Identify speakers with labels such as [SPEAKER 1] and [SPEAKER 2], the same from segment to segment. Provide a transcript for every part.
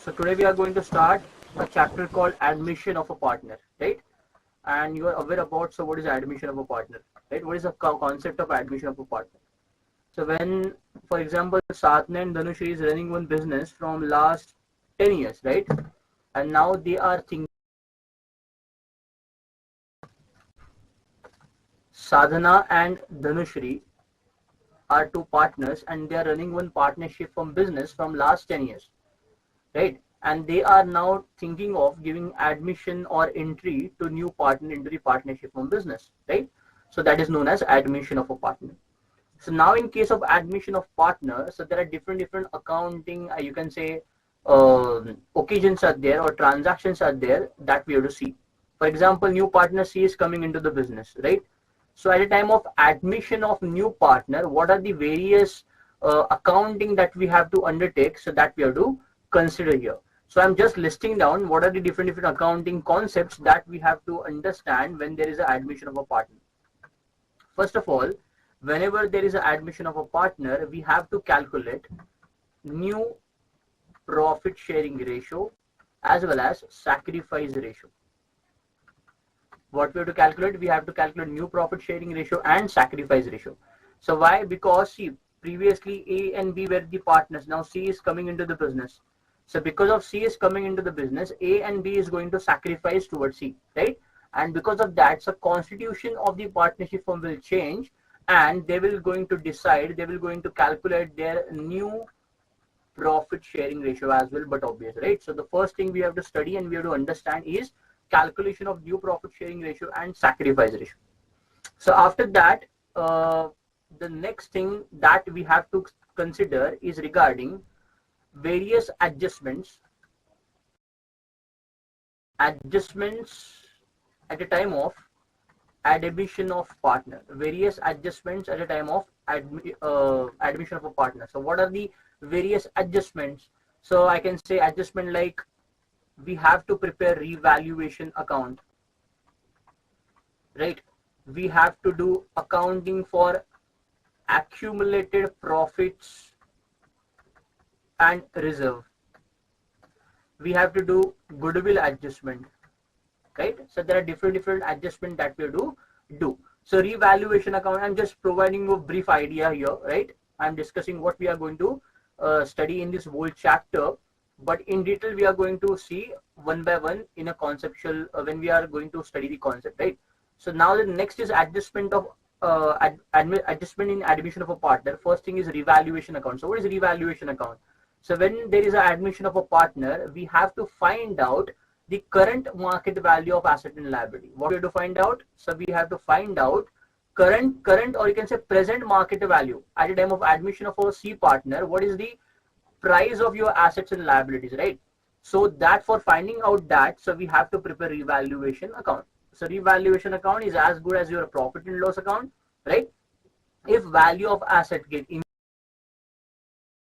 [SPEAKER 1] So today we are going to start a chapter called admission of a partner, right? And you are aware about, so what is admission of a partner, right? What is the concept of admission of a partner? So when, for example, Sadhna and Dhanushri is running one business from last 10 years, right? And now they are thinking, Sadhana and Dhanushri are two partners and they are running one partnership from business from last 10 years, right? And they are now thinking of giving admission or entry to new partner into the partnership from business, right? So that is known as admission of a partner. So now in case of admission of partner, so there are different accounting, you can say, occasions are there or transactions are there that we have to see. For example, new partner C is coming into the business, right? So at the time of admission of new partner, what are the various accounting that we have to undertake, so that we have to consider here. So I'm just listing down what are the different accounting concepts that we have to understand when there is an admission of a partner. First of all, whenever there is an admission of a partner, we have to calculate new profit sharing ratio as well as sacrifice ratio. What we have to calculate? We have to calculate new profit sharing ratio and sacrifice ratio. So why? Because see, previously A and B were the partners. Now C is coming into the business. So because of C is coming into the business, A and B is going to sacrifice towards C, right? And because of that, so constitution of the partnership firm will change, and they will going to decide, they will going to calculate their new profit sharing ratio as well, but obvious, right? So the first thing we have to study and we have to understand is calculation of new profit sharing ratio and sacrifice ratio. So after that, the next thing that we have to consider is regarding various adjustments at the time of admission of partner, various adjustments at the time of admission of a partner. So what are the various adjustments? So I can say adjustment like we have to prepare revaluation account, right? We have to do accounting for accumulated profits and reserve. We have to do goodwill adjustment, right? So there are different adjustments that we have to do. So revaluation account, I'm just providing you a brief idea here, right? I'm discussing what we are going to study in this whole chapter, but in detail we are going to see one by one in a conceptual when we are going to study the concept, right? So now the next is adjustment of adjustment in admission of a partner. First thing is revaluation account. So what is revaluation account? So when there is an admission of a partner, we have to find out the current market value of asset and liability. What we have to find out? So we have to find out current or you can say present market value at the time of admission of a C partner. What is the price of your assets and liabilities, right? So that for finding out that, so we have to prepare revaluation account. So revaluation account is as good as your profit and loss account, right? If value of asset get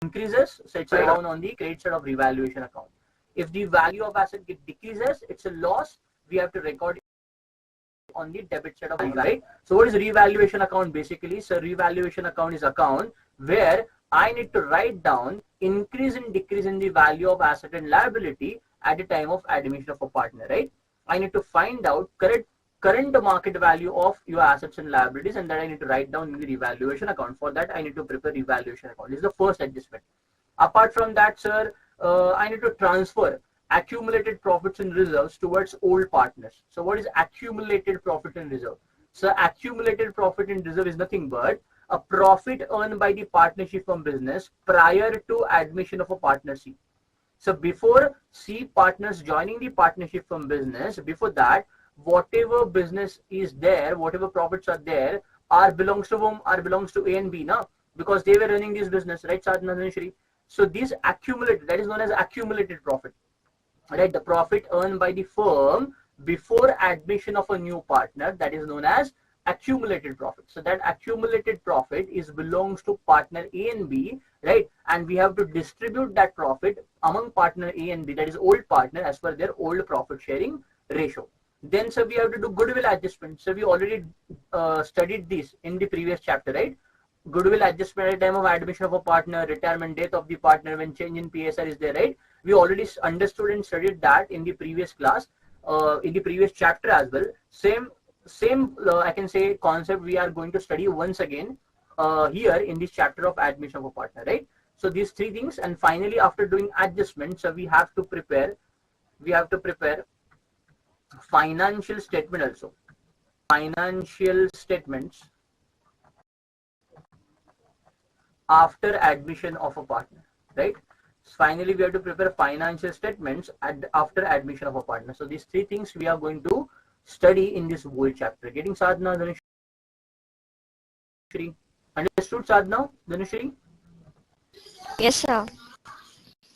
[SPEAKER 1] increases, so it's down on the credit side of revaluation account. If the value of asset get decreases, it's a loss. We have to record on the debit side of revaluation, right? So what is revaluation account basically? So revaluation account is account where I need to write down increase and decrease in the value of asset and liability at the time of admission of a partner, right? I need to find out current market value of your assets and liabilities, and that I need to write down in the revaluation account. For that, I need to prepare revaluation account. This is the first adjustment. Apart from that, sir, I need to transfer accumulated profits and reserves towards old partners. So what is accumulated profit and reserve? So accumulated profit and reserve is nothing but a profit earned by the partnership from business prior to admission of a partner C. So before C partners joining the partnership from business, before that, whatever business is there, whatever profits are there, belongs to whom? Belongs to A and B, now, because they were running this business, right, Sadhana and Shri? So these accumulated, that is known as accumulated profit, right? The profit earned by the firm before admission of a new partner, that is known as accumulated profit. So that accumulated profit belongs to partner A and B, right? And we have to distribute that profit among partner A and B, that is old partner, as per their old profit sharing ratio. Then, we have to do goodwill adjustment. So we already studied this in the previous chapter, right? goodwill adjustment at the time of admission of a partner, retirement, death of the partner, when change in PSR is there, right? We already understood and studied that in the previous class, in the previous chapter as well. Same I can say concept we are going to study once again here in this chapter of admission of a partner, right? So these three things, and finally after doing adjustments, so we have to prepare financial statement also. Financial statements after admission of a partner, right? Finally, we have to prepare financial statements after admission of a partner. So these three things we are going to study in this whole chapter. Getting Sadhana, Dhanushri? Understood, Sadhana, Dhanushri?
[SPEAKER 2] Yes, sir.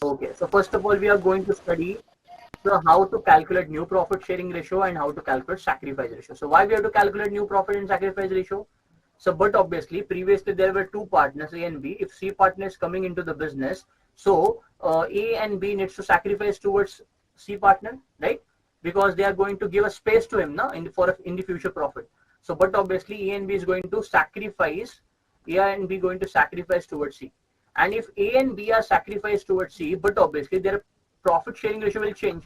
[SPEAKER 1] Okay, so first of all, we are going to study how to calculate new profit sharing ratio and how to calculate sacrifice ratio. So why we have to calculate new profit and sacrifice ratio? So, but obviously, previously there were two partners, A and B. If C partner is coming into the business, so A and B needs to sacrifice towards C partner, right? Because they are going to give a space to him now in the future profit. So, but obviously A and B is going to sacrifice, A and B going to sacrifice towards C. And if A and B are sacrificed towards C, but obviously their profit sharing ratio will change,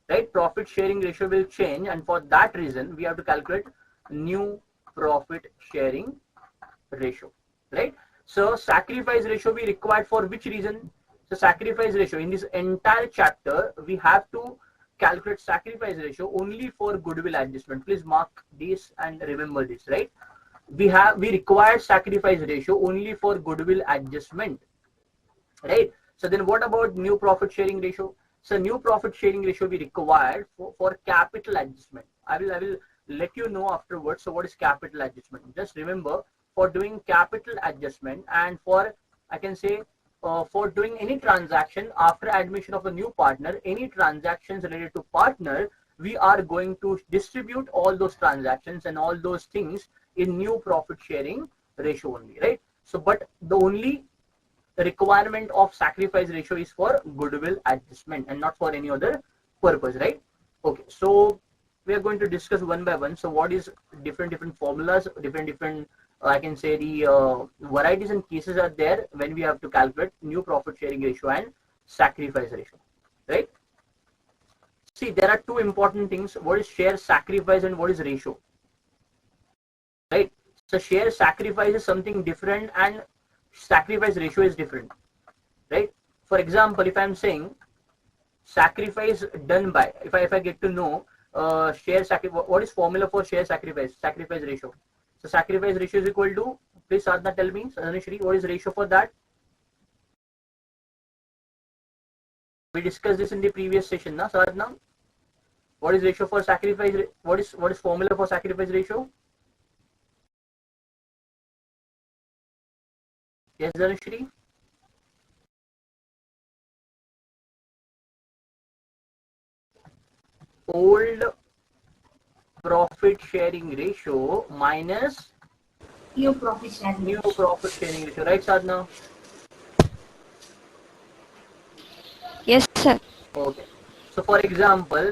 [SPEAKER 1] right? Profit sharing ratio will change, and for that reason, we have to calculate new profit sharing ratio, right? So sacrifice ratio we required for which reason? So sacrifice ratio in this entire chapter we have to calculate sacrifice ratio only for goodwill adjustment. Please mark this and remember this, right? We require sacrifice ratio only for goodwill adjustment, right? So then what about new profit sharing ratio? So new profit sharing ratio we required for capital adjustment. I will let you know afterwards. So what is capital adjustment? Just remember, for doing capital adjustment and for, I can say, for doing any transaction after admission of a new partner, any transactions related to partner, we are going to distribute all those transactions and all those things in new profit sharing ratio only, right? So, but the only requirement of sacrifice ratio is for goodwill adjustment and not for any other purpose, right? Okay, so we are going to discuss one by one. So what is different formulas, different I can say the varieties and cases are there when we have to calculate new profit sharing ratio and sacrifice ratio, right? See, there are two important things. What is share sacrifice and what is ratio, right? So share sacrifice is something different and sacrifice ratio is different, right? For example, if I'm saying sacrifice done by, if I get to know share sacrifice, what is formula for share sacrifice ratio? So sacrifice ratio is equal to, please Sadhana tell me, Sadhanishri, what is ratio for that? We discussed this in the previous session, na Sadhana? What is ratio for sacrifice? What is formula for sacrifice ratio? Yes, Dhanushri? Old profit sharing ratio minus
[SPEAKER 2] new profit sharing
[SPEAKER 1] ratio, right, Sadhana?
[SPEAKER 2] Yes, sir.
[SPEAKER 1] Okay. So, for example,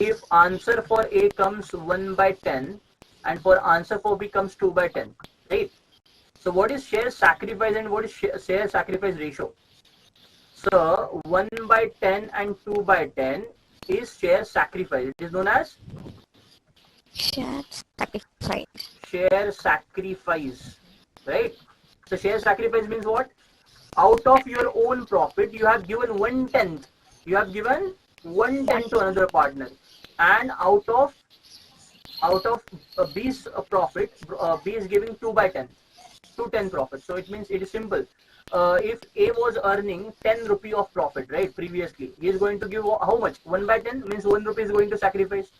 [SPEAKER 1] if answer for A comes 1 by 10 and for answer for B comes 2 by 10, right? So, what is share sacrifice and what is share sacrifice ratio? So, 1 by 10 and 2 by 10 is share sacrifice. It is known as
[SPEAKER 2] share sacrifice.
[SPEAKER 1] Share sacrifice, right? So, share sacrifice means what? Out of your own profit, you have given 1/10. You have given 1/10 to another partner, and out of B's profit, B is giving 2 by 10. 2/10 profit. So it means it is simple. If A was earning 10 rupee of profit, right, previously, he is going to give how much? 1 by 10 means 1 rupee is going to sacrifice,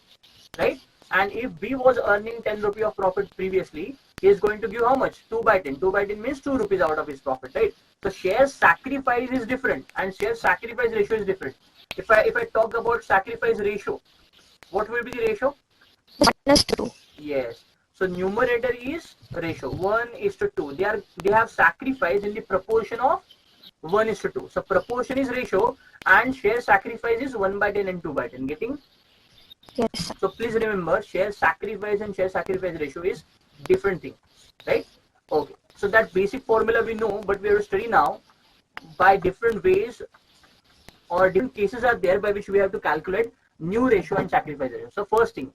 [SPEAKER 1] right? And if B was earning 10 rupee of profit previously, he is going to give how much? 2 by 10. 2 by 10 means 2 rupees out of his profit, right? So share sacrifice is different and share sacrifice ratio is different. If I talk about sacrifice ratio, what will be the ratio?
[SPEAKER 2] 1:2.
[SPEAKER 1] Yes. So numerator is ratio 1:2. They have sacrifice in the proportion of 1:2. So proportion is ratio and share sacrifice is 1 by 10 and 2 by 10. Getting?
[SPEAKER 2] Yes.
[SPEAKER 1] So please remember, share sacrifice and share sacrifice ratio is different thing, right? Okay. So that basic formula we know, but we have to study now by different ways or different cases are there by which we have to calculate new ratio and sacrifice ratio. So first thing,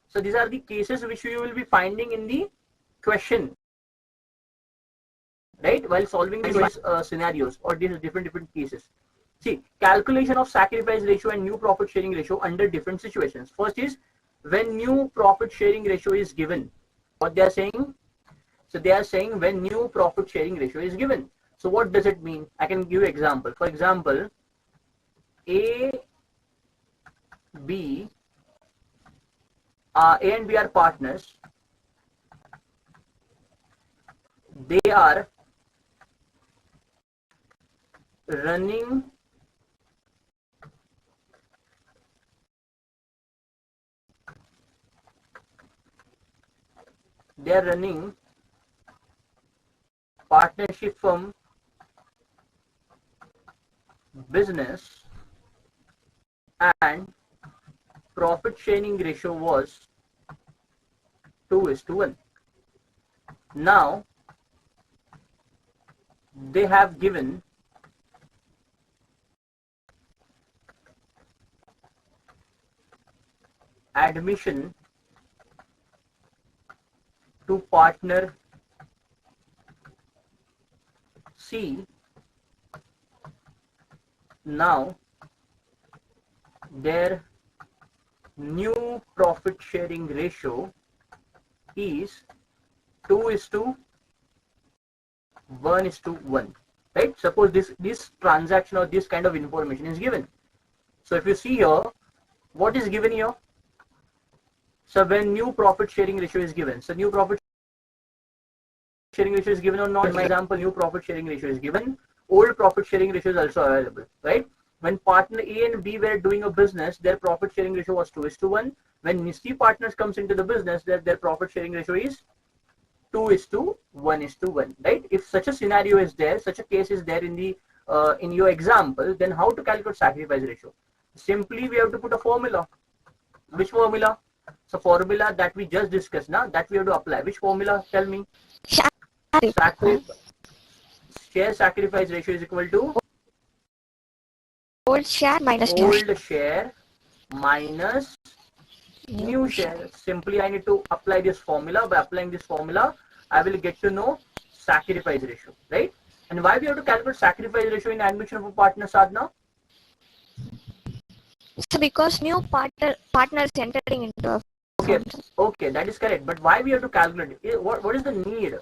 [SPEAKER 1] so these are the cases which you will be finding in the question, right, while solving these scenarios or these different cases. See, calculation of sacrifice ratio and new profit sharing ratio under different situations. First is when new profit sharing ratio is given. What they are saying? So they are saying when new profit sharing ratio is given. So what does it mean? I can give you example. For example, A, B, A and B are partners. They are running partnership firm business and profit sharing ratio was 2:1. Now they have given admission to partner C. Now their new profit sharing ratio is 2:1:1, right? Suppose this transaction or this kind of information is given. So if you see here, what is given here? So when new profit sharing ratio is given, so new profit sharing ratio is given or not? In my example, new profit sharing ratio is given. Old profit sharing ratio is also available, right? When partner A and B were doing a business, their profit sharing ratio was 2:1. When C partners comes into the business, their profit sharing ratio is 2:1:1, right? If such a scenario is there, such a case is there in your example, then how to calculate sacrifice ratio? Simply we have to put a formula. Which formula? So formula that we just discussed now, that we have to apply. Which formula? Tell me. Share sacrifice ratio is equal to
[SPEAKER 2] old share minus new
[SPEAKER 1] share. Simply I need to apply this formula. By applying this formula, I will get to know sacrifice ratio, right? And why we have to calculate sacrifice ratio in admission of a partner, Sadhna?
[SPEAKER 2] So because new partners entering into a
[SPEAKER 1] firm. Okay, that is correct. But why we have to calculate it? What is the need?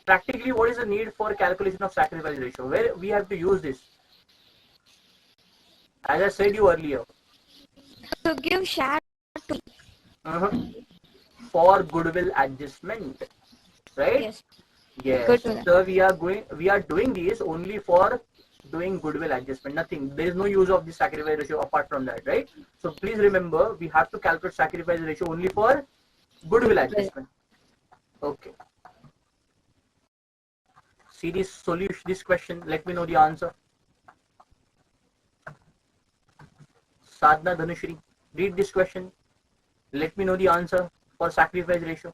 [SPEAKER 1] Practically, what is the need for calculation of sacrifice ratio? Where we have to use this? As I said you earlier.
[SPEAKER 2] To give share to
[SPEAKER 1] for goodwill adjustment, right?
[SPEAKER 2] Yes.
[SPEAKER 1] Yes. So we are doing this only for doing goodwill adjustment. Nothing. There is no use of the sacrifice ratio apart from that, right? So please remember, we have to calculate sacrifice ratio only for goodwill adjustment. Okay. See this solution, this question. Let me know the answer. Sadhna, Dhanushri, read this question. Let me know the answer for sacrifice ratio.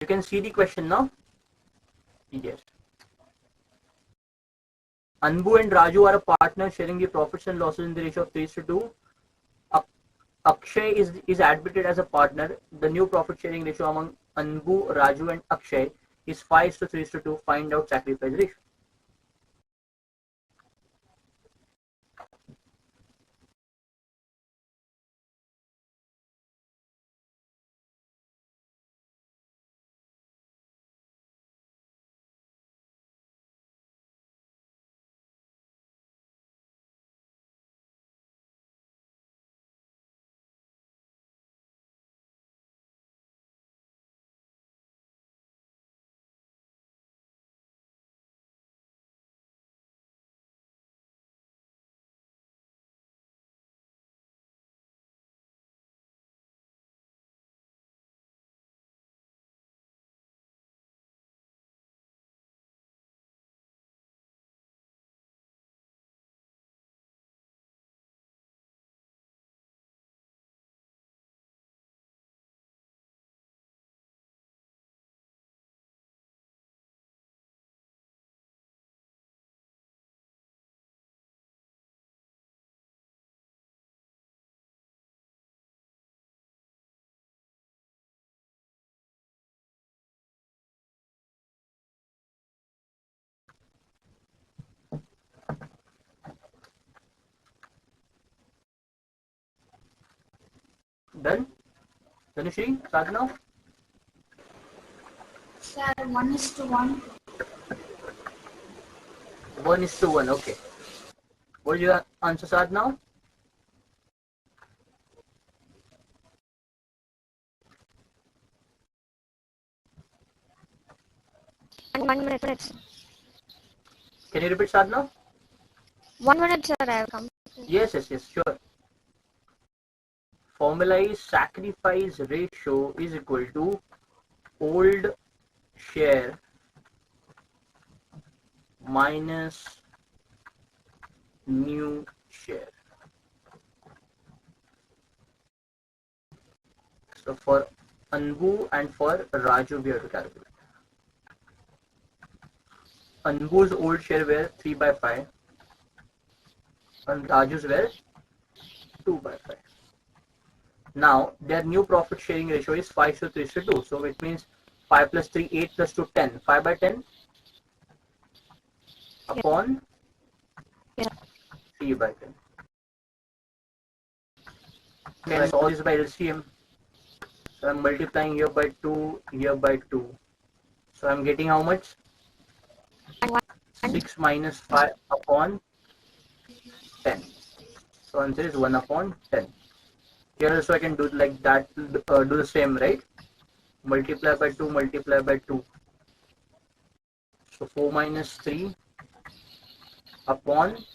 [SPEAKER 1] You can see the question now. Yes. Anbu and Raju are a partner sharing the profits and losses in the ratio of 3:2. Akshay is admitted as a partner. The new profit sharing ratio among Anbu, Raju and Akshay is 5:3:2. Find out sacrifice ratio. Done? Dhanushri, Sadhana?
[SPEAKER 3] Sir, 1:1.
[SPEAKER 1] 1:1, okay. What is your answer, Sadhana?
[SPEAKER 2] And 1 minute.
[SPEAKER 1] Can you repeat, Sadhana?
[SPEAKER 2] 1 minute, sir. I have come.
[SPEAKER 1] Yes, sure. Formula is sacrifice ratio is equal to old share minus new share. So for Anbu and for Raju we have to calculate. Anbu's old share were 3/5 and Raju's were 2/5. Now their new profit sharing ratio is 5:3:2. So it means 5 plus 3, 8 plus 2, 10. 5/10 upon 3/10. Okay, so all this by LCM. So I'm multiplying here by 2, here by 2. So I'm getting how much? 6 minus 5 upon 10. So answer is 1/10. Here also I can do like that, do the same, right? Multiply by 2, multiply by 2. So 4 minus 3 upon,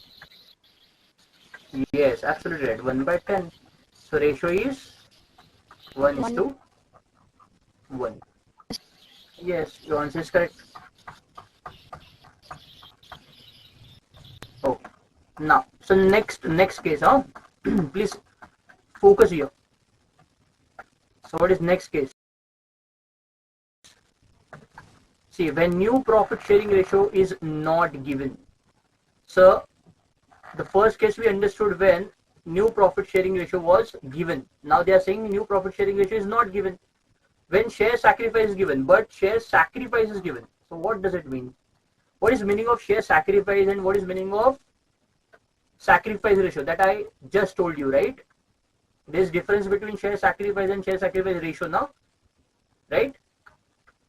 [SPEAKER 1] yes, absolutely right, 1/10. So ratio is 1:1. Yes, your answer is correct. Okay. Now, so next case, huh? Please focus here. So what is next case? See, when new profit sharing ratio is not given. So the first case we understood when new profit sharing ratio was given. Now they are saying new profit sharing ratio is not given. When share sacrifice is given, but share sacrifice is given. So what does it mean? What is meaning of share sacrifice and what is meaning of sacrifice ratio? That I just told you, right? There is difference between share sacrifice and share sacrifice ratio now, right?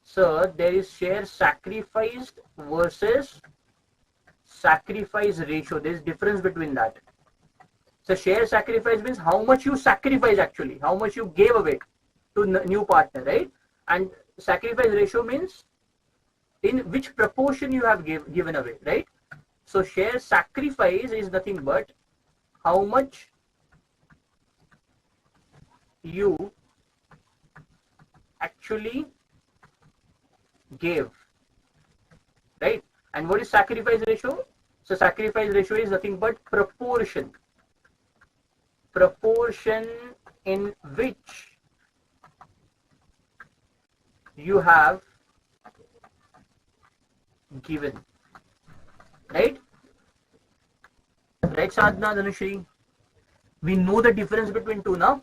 [SPEAKER 1] So there is share sacrificed versus sacrifice ratio. There is difference between that. So share sacrifice means how much you sacrifice actually, how much you gave away to new partner, right? And sacrifice ratio means in which proportion you have given away, right? So share sacrifice is nothing but how much you actually gave, right? And what is sacrifice ratio? So sacrifice ratio is nothing but proportion in which you have given, right? Right, Sadhana, Dhanushri? We know the difference between two now.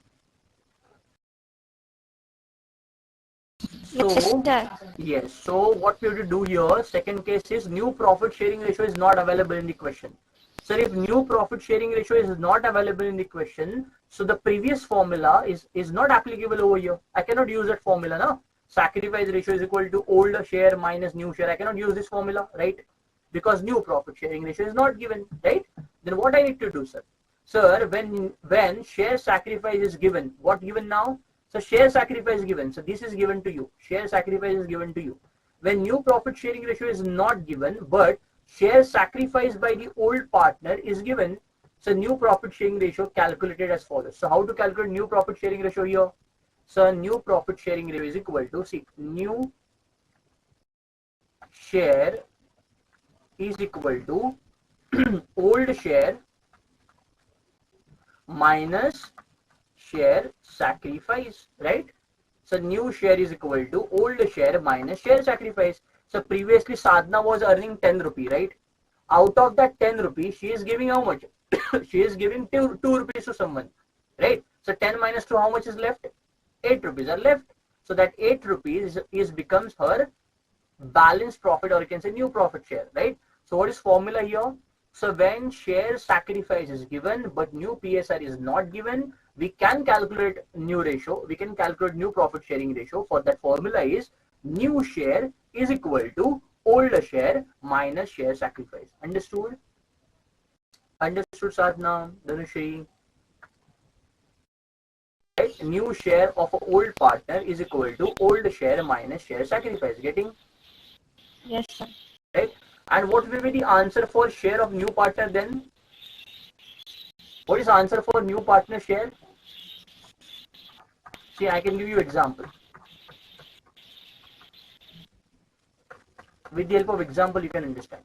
[SPEAKER 1] So, yes, so what we have to do here, second case is new profit sharing ratio is not available in the question. So if new profit sharing ratio is not available in the question, so the previous formula is not applicable over here. I cannot use that formula now. Sacrifice ratio is equal to old share minus new share. I cannot use this formula, right? Because new profit sharing ratio is not given, right? Then what I need to do, sir? Sir, when share sacrifice is given, what given now? So share sacrifice is given. So this is given to you. Share sacrifice is given to you. When new profit sharing ratio is not given, but share sacrifice by the old partner is given, so new profit sharing ratio calculated as follows. So how to calculate new profit sharing ratio here? So new profit sharing ratio is equal to, see, new share is equal to old share minus share sacrifice, right? So new share is equal to old share minus share sacrifice. So previously Sadhana was earning 10 rupee, right? Out of that 10 rupees, she is giving how much? She is giving 2 rupees to someone, right? So 10 minus 2, how much is left? 8 rupees are left. So that 8 rupees becomes her balanced profit, or you can say new profit share, right? So what is formula here? So when share sacrifice is given but new PSR is not given, we can calculate new ratio, we can calculate new profit sharing ratio. For that formula is new share is equal to old share minus share sacrifice. Understood? Understood, Sadhna, Dhanushri? Right? New share of an old partner is equal to old share minus share sacrifice. Getting?
[SPEAKER 2] Yes, sir.
[SPEAKER 1] Right? And what will be the answer for share of new partner then? What is the answer for new partner share? See, I can give you example. With the help of example, you can understand.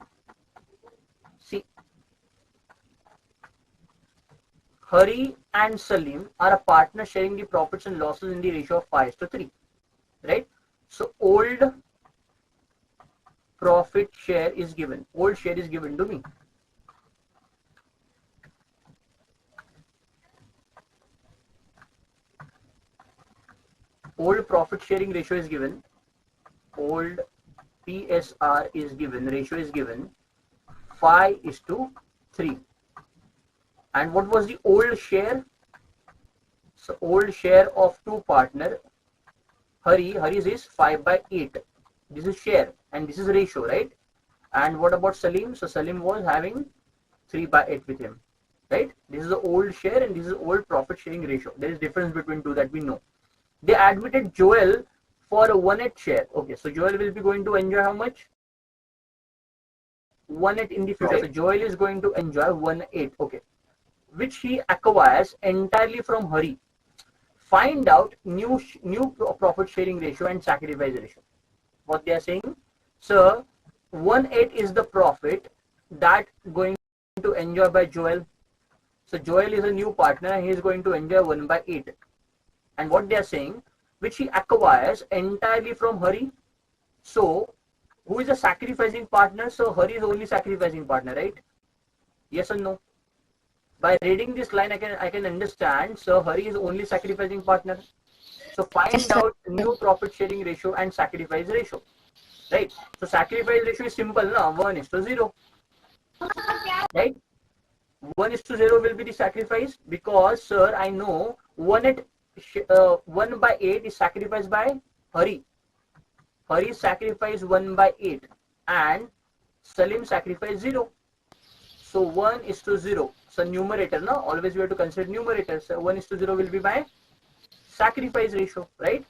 [SPEAKER 1] See, Hari and Salim are a partner sharing the profits and losses in the ratio of 5:3. Right? So, old profit share is given. Old share is given to me. Old profit sharing ratio is given. Old PSR is given. Ratio is given. 5:3. And what was the old share? So old share of two partner, Hari's is 5/8. This is share and this is ratio, right? And what about Salim? So Salim was having 3/8 with him, right? This is the old share and this is old profit sharing ratio. There is difference between two that we know. They admitted Joel for a 1/8 share. Okay, so Joel will be going to enjoy how much? 1/8 in the future. So Joel is going to enjoy 1/8. Okay, which he acquires entirely from Hari. Find out new profit sharing ratio and sacrifice ratio. What they are saying? So 1/8 is the profit that going to enjoy by Joel. So Joel is a new partner. He is going to enjoy 1/8. And what they are saying, which he acquires entirely from Hari. So who is the sacrificing partner? So Hari is only sacrificing partner, right? Yes or no? By reading this line, I can understand. So Hari is only sacrificing partner. So find out new profit sharing ratio and sacrifice ratio, right? So sacrifice ratio is simple, now 1:0, right? 1:0 will be the sacrifice because, sir, I know 1/8 is sacrificed by Hari. Hari sacrificed 1/8 and Salim sacrificed 0. So 1:0. So numerator, no? Always we have to consider numerator. So 1:0 will be my sacrifice ratio, right?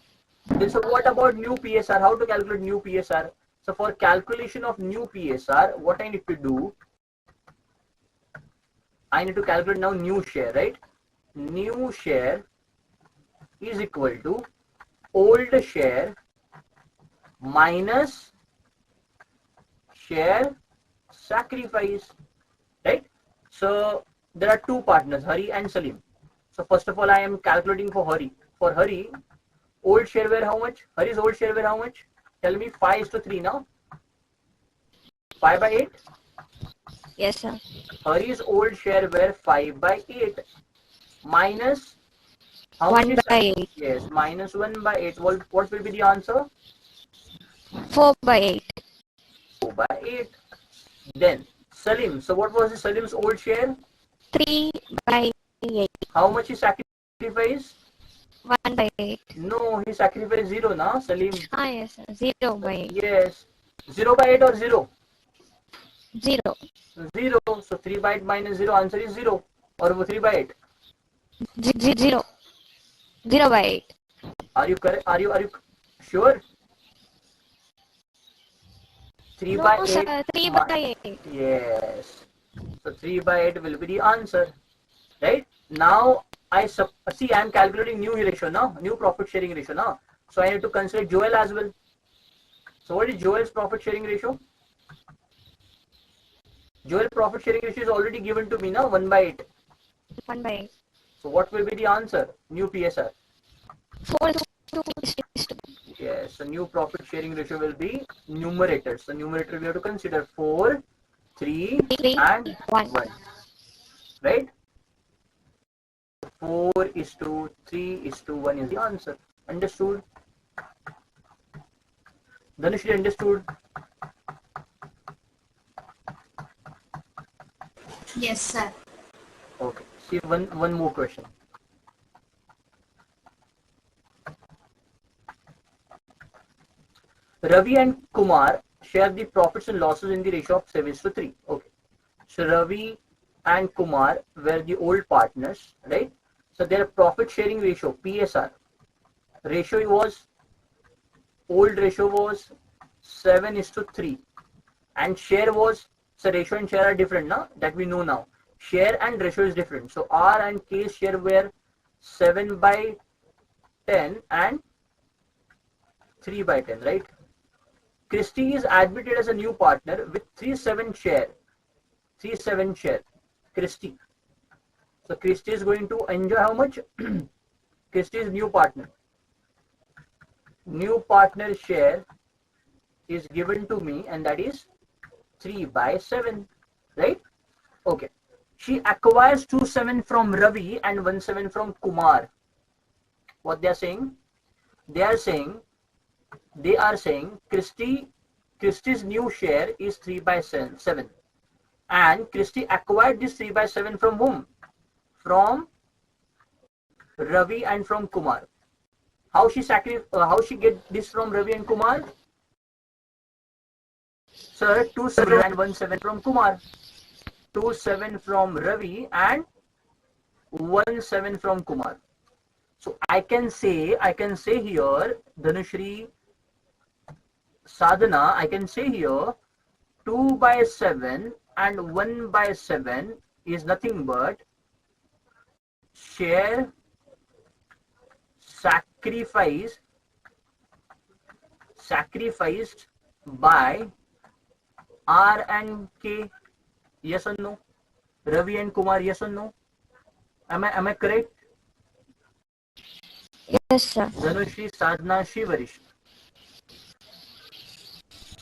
[SPEAKER 1] Then so what about new PSR? How to calculate new PSR? So for calculation of new PSR, what I need to do? I need to calculate now new share, right? New share is equal to old share minus share sacrifice, right? So there are two partners, Hari and Salim. So first of all, I am calculating for Hari. For Hari, old share were how much? Hari's old share were how much? Tell me. 5:3 now. 5/8.
[SPEAKER 2] Yes, sir.
[SPEAKER 1] Hari's old share were 5/8 minus how much?
[SPEAKER 2] 1/8.
[SPEAKER 1] Yes, minus 1/8. What will be the answer?
[SPEAKER 2] 4/8.
[SPEAKER 1] 4/8. Then Salim. So what was the Salim's old share?
[SPEAKER 2] 3/8.
[SPEAKER 1] How much he sacrificed?
[SPEAKER 2] 1/8.
[SPEAKER 1] No, he sacrificed 0 now, Salim.
[SPEAKER 2] Ah, yes, sir. 0/8.
[SPEAKER 1] Yes. 0/8 or 0?
[SPEAKER 2] 0.
[SPEAKER 1] 0. So 3/8 minus 0, answer is 0. Or 3/8.
[SPEAKER 2] 0. 0/8.
[SPEAKER 1] Are you correct? Are you sure? 3
[SPEAKER 2] No,
[SPEAKER 1] by
[SPEAKER 2] sir.
[SPEAKER 1] 8.
[SPEAKER 2] 3/8.
[SPEAKER 1] Yes. So 3/8 will be the answer. Right? Now I see I am calculating new ratio now, new profit sharing ratio now. So I need to consider Joel as well. So what is Joel's profit sharing ratio? Joel profit sharing ratio is already given to me now, 1/8.
[SPEAKER 2] 1/8.
[SPEAKER 1] So what will be the answer? New PSR.
[SPEAKER 2] 4:2.
[SPEAKER 1] Yes, so new profit sharing ratio will be numerator. So numerator we have to consider 4, 3 and 1. Right? 4:3:1 is the answer. Understood? Dhanushri, understood?
[SPEAKER 3] Yes, sir.
[SPEAKER 1] Okay. See one more question. Ravi and Kumar share the profits and losses in the ratio of 7:3. Okay. So Ravi and Kumar were the old partners, right? So their profit sharing ratio, PSR, old ratio was 7:3. And share was, so ratio and share are different now, that we know now. Share and ratio is different. So R and K's share were 7/10 and 3/10, right? Christie is admitted as a new partner with 3/7 share. 3/7 share. Christie. So Christie is going to enjoy how much? Christie is new partner. New partner share is given to me, and that is 3/7, right? Okay. She acquires 2/7 from Ravi and 1/7 from Kumar. What they are saying? They are saying Christie's new share is 3/7, and Christie acquired this 3/7 from whom? From Ravi and from Kumar. How she get this from Ravi and Kumar? Sir, 2/7 and 1/7 from Kumar. 2/7 from Ravi and 1/7 from Kumar. So I can say here, Dhanushri, Sadhana, I can say here 2/7 and 1/7 is nothing but share sacrificed by R and K. Yes or no? Ravi and Kumar, yes or no? Am I correct?
[SPEAKER 2] Yes, sir.
[SPEAKER 1] Dhanushri, Sadhana, Shivarish.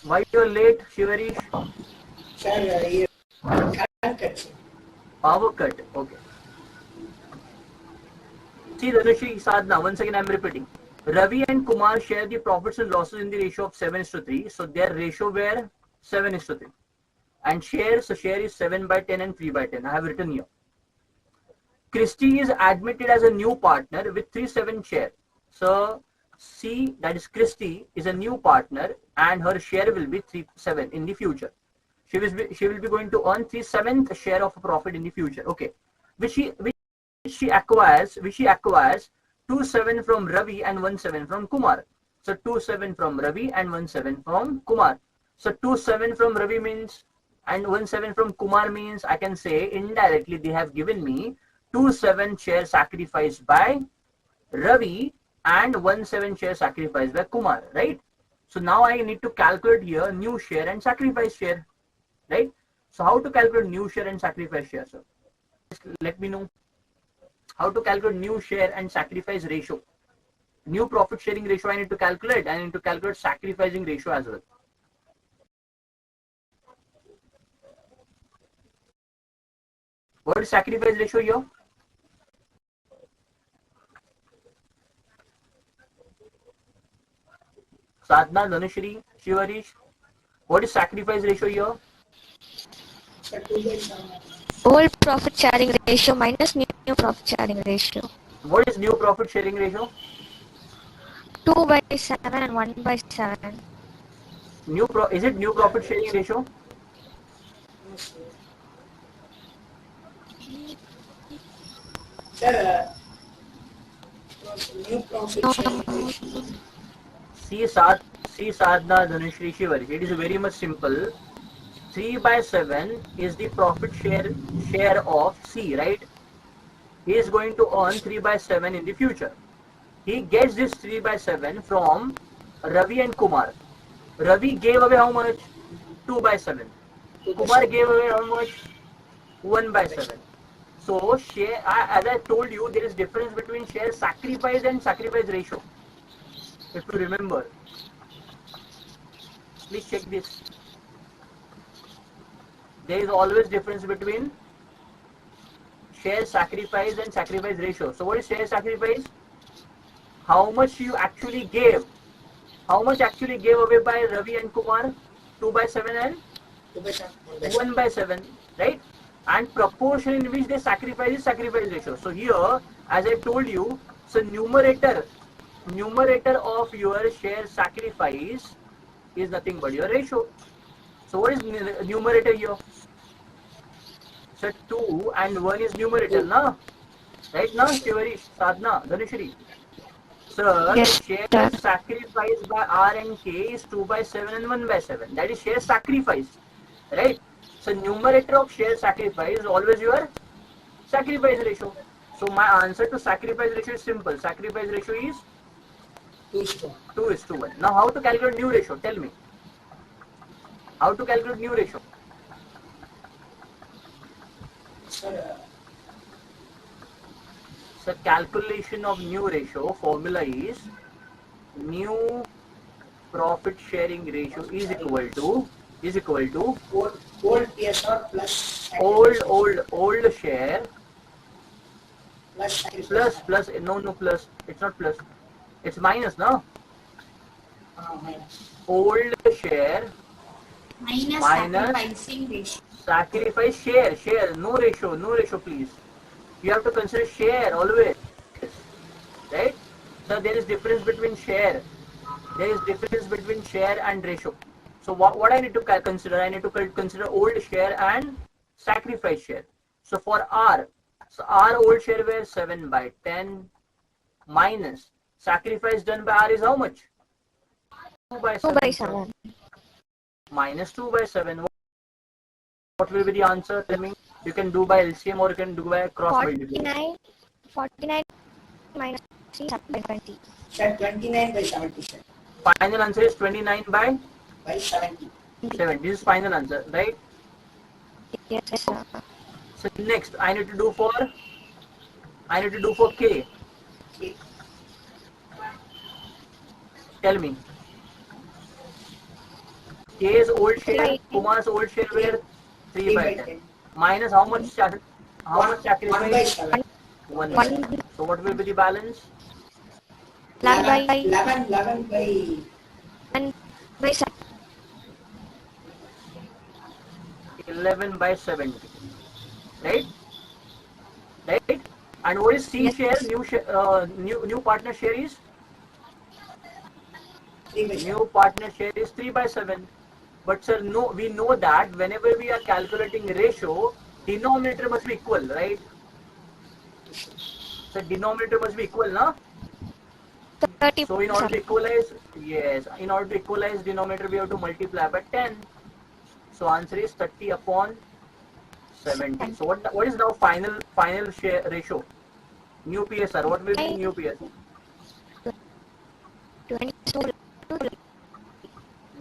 [SPEAKER 1] Why you're late, Shivarish?
[SPEAKER 4] Sir,
[SPEAKER 1] Power cut. Okay. See, Dhanushri, Sadhana, once again I'm repeating. Ravi and Kumar share the profits and losses in the ratio of 7:3. So their ratio were 7:3. And share is 7/10 and 3/10. I have written here. Christie is admitted as a new partner with 3/7 share. So C, that is Christie, is a new partner, and her share will be 3/7 in the future. She will be going to earn 3/7 share of profit in the future. Okay, which she acquires 2/7 from Ravi and 1/7 from Kumar. So 2/7 from Ravi and 1/7 from Kumar. So 2/7 from Ravi means, and 1/7 from Kumar means, I can say indirectly they have given me 2/7 share sacrificed by Ravi and 1/7 share sacrificed by Kumar, right? So now I need to calculate here new share and sacrifice share, right? So how to calculate new share and sacrifice share, sir? Just let me know how to calculate new share and sacrifice ratio. New profit sharing ratio I need to calculate, and I need to calculate sacrificing ratio as well. What is sacrifice ratio here? Sadhana, Dhanushri, Shivarish. What is sacrifice ratio here?
[SPEAKER 2] Old profit sharing ratio minus new profit sharing ratio.
[SPEAKER 1] What is new profit sharing ratio?
[SPEAKER 2] 2/7 and 1/7.
[SPEAKER 1] Is it new profit sharing ratio?
[SPEAKER 4] Sir, new profit sharing.
[SPEAKER 1] See Sadhana, Dhanushri, Shivarish. It is very much simple. 3/7 is the profit share of C, right? He is going to earn 3/7 in the future. He gets this 3/7 from Ravi and Kumar. Ravi gave away how much? 2/7. Kumar gave away how much? 1/7. So share, as I told you, there is difference between share sacrifice and sacrifice ratio. If you remember, please check this. There is always difference between share sacrifice and sacrifice ratio. So what is share sacrifice? How much you actually gave? How much actually gave away by Ravi and Kumar? 2/7 and 1/7, right? And proportion in which they sacrifice is sacrifice ratio. So here, as I told you, so numerator of your share sacrifice is nothing but your ratio. So what is numerator here? So 2 and 1 is numerator, na? Right now, Shivarish, Sadhna, Dhanushri. Sir,
[SPEAKER 2] Yes,
[SPEAKER 1] share
[SPEAKER 2] sir.
[SPEAKER 1] sacrifice by R and K is 2 by 7 and 1 by 7. That is share sacrifice, right? So numerator of share sacrifice is always your sacrifice ratio. So my answer to sacrifice ratio is simple. Sacrifice ratio is
[SPEAKER 4] 2:1.
[SPEAKER 1] 2 is to 1. Now how to calculate new ratio? Tell me. How to calculate new ratio?
[SPEAKER 4] Sir,
[SPEAKER 1] So calculation of new ratio formula is new profit sharing ratio is equal to
[SPEAKER 4] old PSR plus
[SPEAKER 1] old share
[SPEAKER 4] plus sacrifice.
[SPEAKER 1] plus no plus, it's not plus, it's minus, no?
[SPEAKER 4] Minus.
[SPEAKER 1] Old share
[SPEAKER 3] Minus
[SPEAKER 1] minus
[SPEAKER 3] sacrificing ratio.
[SPEAKER 1] sacrifice share no ratio please. You have to consider share always, right? So there is difference between share and ratio. So what I need to consider? I need to consider old share and sacrifice share. So for R, so R old share were 7 by 10 minus sacrifice done by R is how much? 2 by
[SPEAKER 2] 2
[SPEAKER 1] 7.
[SPEAKER 2] by 7.
[SPEAKER 1] Minus 2 by 7. What will be the answer? Tell me. You can do by LCM or you can do by cross multiplication.
[SPEAKER 2] 49 minus 3 by 20.
[SPEAKER 4] Sir, 29 by 70, sir.
[SPEAKER 1] Final answer is 29 by
[SPEAKER 4] 70.
[SPEAKER 1] 7. This is final answer, right?
[SPEAKER 2] Yes, sir.
[SPEAKER 1] So next I need to do for K.
[SPEAKER 4] Okay.
[SPEAKER 1] Tell me. K's old share,
[SPEAKER 2] 3 by 10.
[SPEAKER 1] Kumar's old share were 3
[SPEAKER 4] 3
[SPEAKER 1] by
[SPEAKER 4] by
[SPEAKER 1] 10.
[SPEAKER 4] 10.
[SPEAKER 1] Minus how much
[SPEAKER 4] 1 by
[SPEAKER 1] sacrifice?
[SPEAKER 4] 7.
[SPEAKER 1] 1 by 7. So what will be the balance?
[SPEAKER 2] 11 by
[SPEAKER 4] 11 by
[SPEAKER 2] 1 by 7.
[SPEAKER 1] 11 by 70. Right? Right? And what is C
[SPEAKER 2] Yes.
[SPEAKER 1] share? New partner share is?
[SPEAKER 4] 3 by 7.
[SPEAKER 1] New partner share is 3 by 7. But sir, no, we know that whenever we are calculating ratio, denominator must be equal, right? So denominator must be equal, na?
[SPEAKER 2] 30
[SPEAKER 1] So in order to
[SPEAKER 2] 7.
[SPEAKER 1] equalize, yes, in order to equalize denominator, we have to multiply by 10. So answer is 30 upon 70. So what is now final share ratio? New PSR. What will be new PSR?
[SPEAKER 2] 22.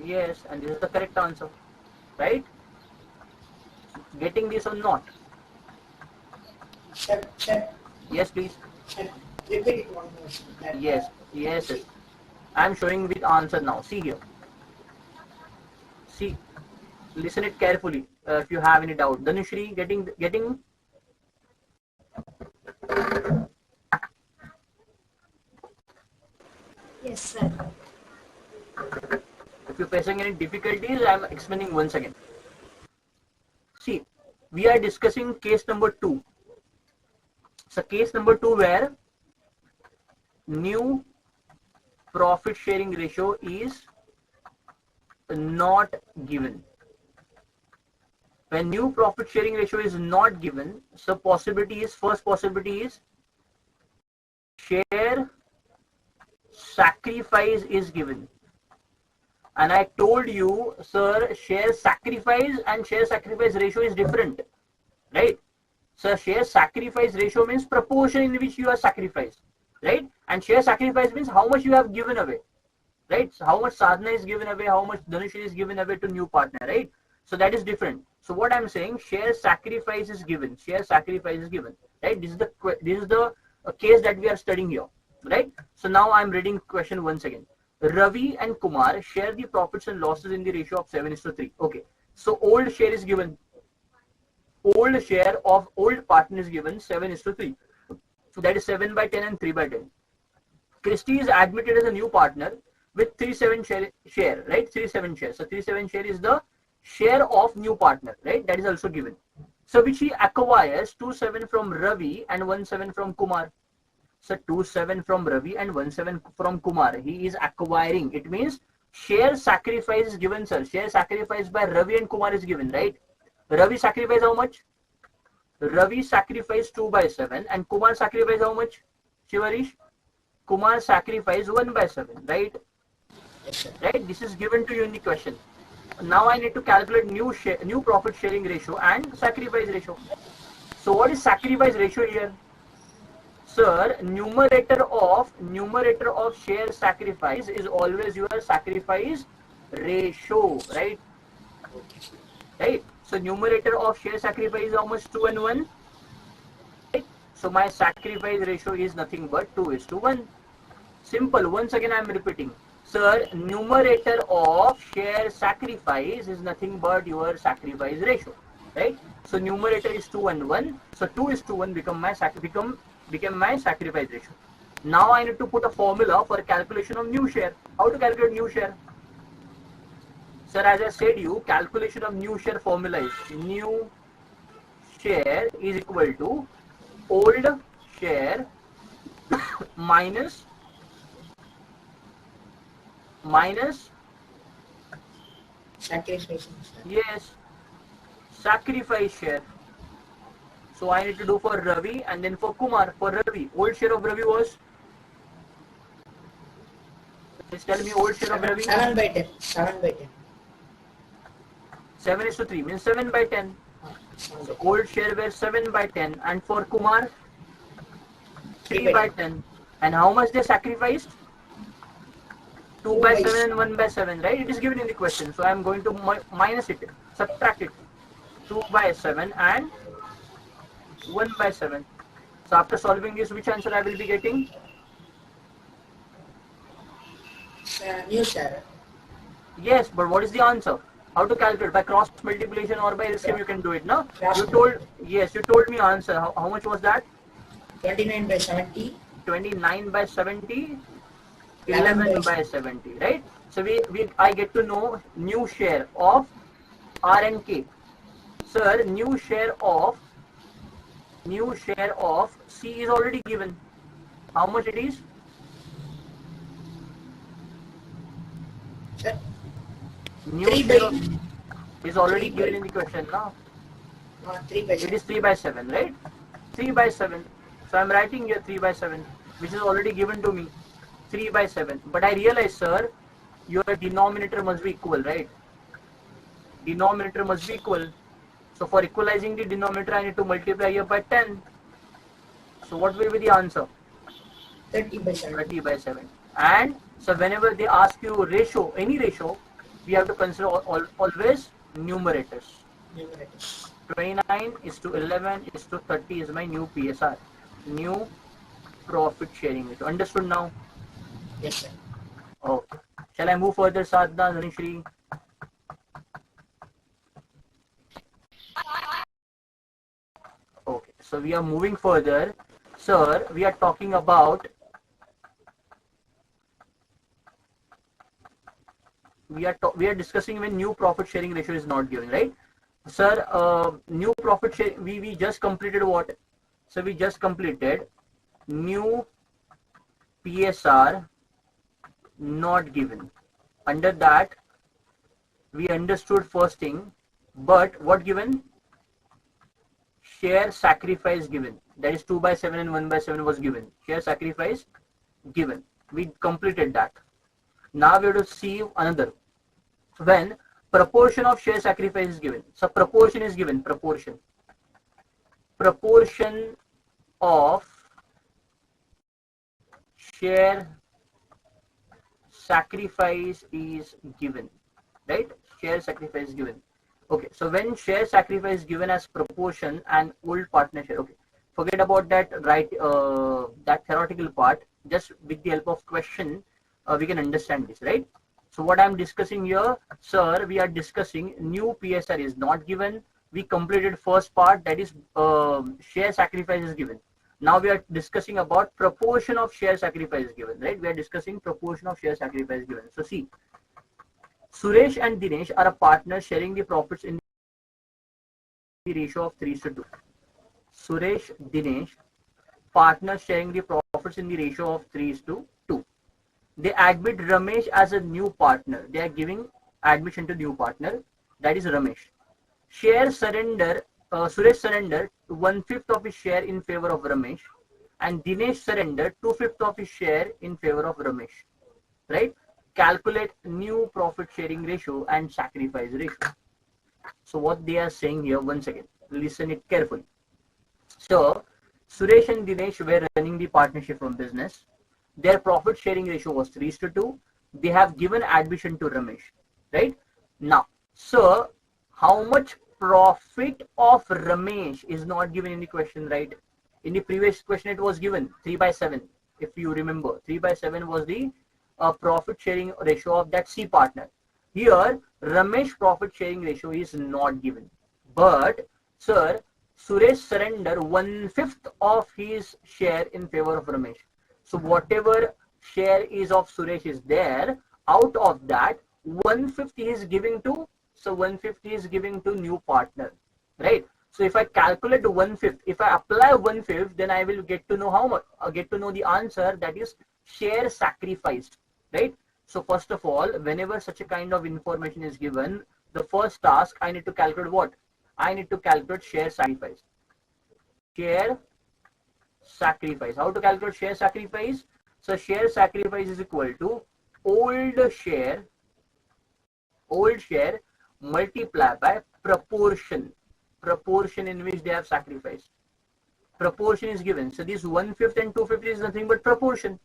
[SPEAKER 1] Yes, and this is the correct answer, right? Getting this or not?
[SPEAKER 4] Sir,
[SPEAKER 1] Yes, please.
[SPEAKER 4] repeat it one more, sir.
[SPEAKER 1] Yes. I am showing the answer now. See here. See, listen it carefully. If you have any doubt, Dhanushri, getting.
[SPEAKER 3] Yes, sir.
[SPEAKER 1] If you're facing any difficulties, I am explaining once again. See, we are discussing case number 2. So case number 2 where new profit sharing ratio is not given. When new profit sharing ratio is not given, so first possibility is share sacrifice is given. And I told you, sir, share sacrifice and share sacrifice ratio is different, right? So share sacrifice ratio means proportion in which you are sacrificed, right? And share sacrifice means how much you have given away, right? So how much sadhana is given away, how much dhanushri is given away to new partner, right? So that is different. So what I'm saying, share sacrifice is given, right? This is the case that we are studying here, right? So now I'm reading question once again. Ravi and Kumar share the profits and losses in the ratio of 7:3. Okay, so old share is given. Old share of old partner is given 7:3. So that is 7 by 10 and 3 by 10. Christy is admitted as a new partner with 3/7 share, right? 3/7 share. So 3/7 share is the share of new partner, right? That is also given. So which he acquires 2/7 from Ravi and 1/7 from Kumar. So 2/7 from Ravi and 1/7 from Kumar. He is acquiring. It means share sacrifice is given, sir. Share sacrifice by Ravi and Kumar is given, right? Ravi sacrifice how much? Ravi sacrificed 2 by 7 and Kumar sacrificed how much? Shivarish? Kumar sacrificed 1 by 7, right?
[SPEAKER 4] Yes, sir.
[SPEAKER 1] Right? This is given to you in the question. Now I need to calculate new profit sharing ratio and sacrifice ratio. So what is sacrifice ratio here? Sir, numerator of share sacrifice is always your sacrifice ratio, right? Right? So numerator of share sacrifice is almost 2 and 1. Right? So my sacrifice ratio is nothing but 2:1. Simple. Once again I am repeating. Sir, numerator of share sacrifice is nothing but your sacrifice ratio. Right? So numerator is 2 and 1. So 2:1 become my sacrifice ratio. Now I need to put a formula for calculation of new share. How to calculate new share? Sir, as I said you, calculation of new share formula is new share is equal to old share minus
[SPEAKER 4] Sacrifice.
[SPEAKER 1] yes, sacrifice share. So I need to do for Ravi and then for Kumar. For Ravi, old share of Ravi was, just tell me old share of Ravi.
[SPEAKER 4] 7 by 10. 7 by 10.
[SPEAKER 1] 7:3 means 7 by 10. So old share were 7 by 10 and for Kumar 3 by 10. And how much they sacrificed? 2 by 7 and 1 by 7, right? It is given in the question. So I am going to minus it, subtract it. 2 by 7 and 1 by 7. So after solving this, which answer I will be getting?
[SPEAKER 4] New share.
[SPEAKER 1] Yes, but what is the answer? How to calculate? By cross multiplication or by LCM you can do it, no? You told me answer. How much was that?
[SPEAKER 4] 29 by 70.
[SPEAKER 1] 29 by 70, 11 by 70, right? So I get to know new share of R and K. Sir, new share of C is already given. How much it is?
[SPEAKER 4] Sir,
[SPEAKER 1] New
[SPEAKER 4] 3
[SPEAKER 1] share
[SPEAKER 4] by
[SPEAKER 1] of is already
[SPEAKER 4] 3
[SPEAKER 1] given
[SPEAKER 4] by
[SPEAKER 1] in the question now.
[SPEAKER 4] 3 by
[SPEAKER 1] It
[SPEAKER 4] 7.
[SPEAKER 1] is 3 by 7, right? 3 by 7. So I am writing here 3 by 7, which is already given to me. 3 by 7. But I realize, sir, your denominator must be equal, right? Denominator must be equal. So for equalizing the denominator, I need to multiply here by 10. So what will be the answer?
[SPEAKER 4] 30 by 7.
[SPEAKER 1] 30 by 7. And so whenever they ask you ratio, any ratio, we have to consider always numerators.
[SPEAKER 4] Numerators.
[SPEAKER 1] 29:11:30 is my new PSR, new profit sharing ratio. Understood now?
[SPEAKER 4] Yes, sir.
[SPEAKER 1] Okay. Shall I move further, Sadhna, Zanishri? Okay. So we are moving further. Sir, we are talking about we are discussing when new profit sharing ratio is not given, right? Sir, new profit share, we just completed what? So we just completed new PSR not given. Under that, we understood first thing, but what given? Share sacrifice given. That is 2 by 7 and 1 by 7 was given. Share sacrifice given. We completed that. Now we have to see another. When proportion of share sacrifice is given. So proportion is given. Proportion of share sacrifice is given, right? Share sacrifice is given. Okay, so when share sacrifice is given as proportion and old partner share, okay, forget about that, right? That theoretical part. Just with the help of question, we can understand this, right? So what I'm discussing here, sir, we are discussing new PSR is not given. We completed first part, that is share sacrifice is given. Now we are discussing about proportion of share sacrifice given, right? We are discussing proportion of share sacrifice given. So see, Suresh and Dinesh are a partner sharing the profits in the ratio of 3:2. Suresh, Dinesh, partners sharing the profits in the ratio of 3:2. they admit Ramesh as a new partner. They are giving admission to new partner, that is Ramesh. Share surrender, Suresh surrender 1/5 of his share in favor of Ramesh, and Dinesh surrender 2/5 of his share in favor of Ramesh. Right? Calculate new profit sharing ratio and sacrifice ratio. So what they are saying here, once again, listen it carefully. So Suresh and Dinesh were running the partnership from business. Their profit sharing ratio was 3:2. They have given admission to Ramesh. Right? Now, so how much profit of Ramesh is not given in the question, right? In the previous question, it was given 3/7. If you remember, 3/7 was the profit sharing ratio of that C partner. Here, Ramesh profit sharing ratio is not given. But, sir, Suresh surrender 1/5 of his share in favor of Ramesh. So whatever share is of Suresh is there, out of that, 1/5 he is giving to, so 1/5 he is giving to new partner, right? So if I calculate 1/5, if I apply 1/5, then I will get to know how much, get to know the answer, that is share sacrificed, right? So first of all, whenever such a kind of information is given, the first task I need to calculate what? I need to calculate share sacrifice. Share sacrifice. How to calculate share sacrifice? So share sacrifice is equal to old share multiplied by proportion in which they have sacrificed. Proportion is given. So this 1/5 and 2/5 is nothing but proportion.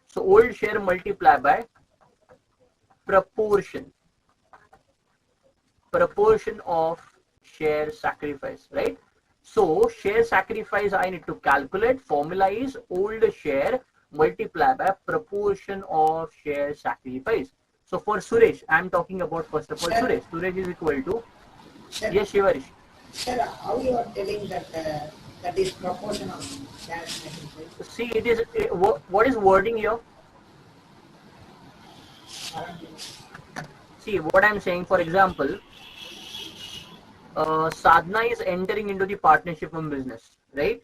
[SPEAKER 1] So old share multiplied by proportion of share sacrifice, right? So share sacrifice I need to calculate. Formula is old share multiplied by proportion of share sacrifice. So for Suresh, I am talking about first of all Suresh. Suresh is equal to, yes, Shivarish.
[SPEAKER 4] Sir, how you are telling that that is proportion of share sacrifice?
[SPEAKER 1] See, it is what is wording here? See what I am saying. For example, Sadhna is entering into the partnership from business, right?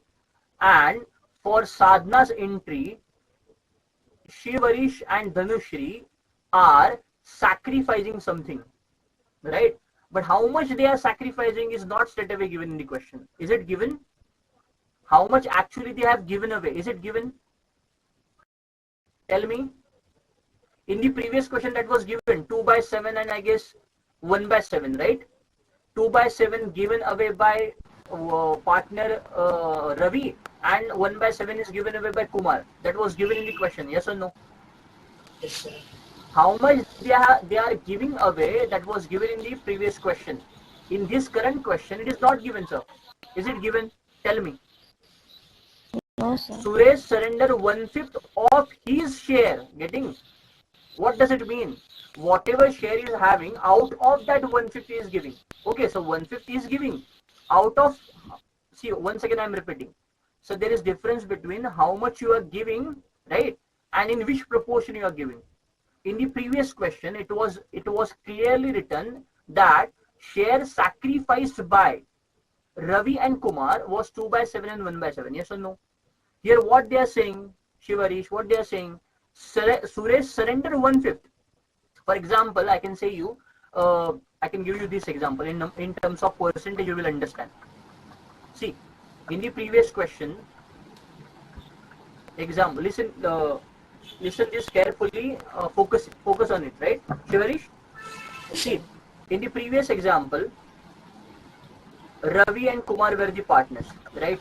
[SPEAKER 1] And for Sadhna's entry, Shivarish and Dhanushri are sacrificing something, right? But how much they are sacrificing is not straight away given in the question. Is it given? How much actually they have given away? Is it given? Tell me. In the previous question that was given 2/7 and I guess 1/7, right? 2/7 given away by partner Ravi, and 1/7 is given away by Kumar. That was given in the question. Yes or no?
[SPEAKER 4] Yes, sir.
[SPEAKER 1] How much they are giving away, that was given in the previous question. In this current question, it is not given, sir. Is it given? Tell me.
[SPEAKER 2] No, sir.
[SPEAKER 1] Suresh surrender 1/5 of his share. Getting? What does it mean? Whatever share is having, out of that 1/5 is giving. Okay, so 1/5 is giving. Out of, see, once again I am repeating. So there is difference between how much you are giving, right, and in which proportion you are giving. In the previous question, it was clearly written that share sacrificed by Ravi and Kumar was 2/7 and 1/7. Yes or no? Here what they are saying, Shivarish, what they are saying, Suresh surrender 1/5. For example, I can say you, I can give you this example in terms of percentage. You will understand. See, in the previous question, example, listen this carefully. Focus on it, right, Shivarish? See, in the previous example, Ravi and Kumar were the partners, right?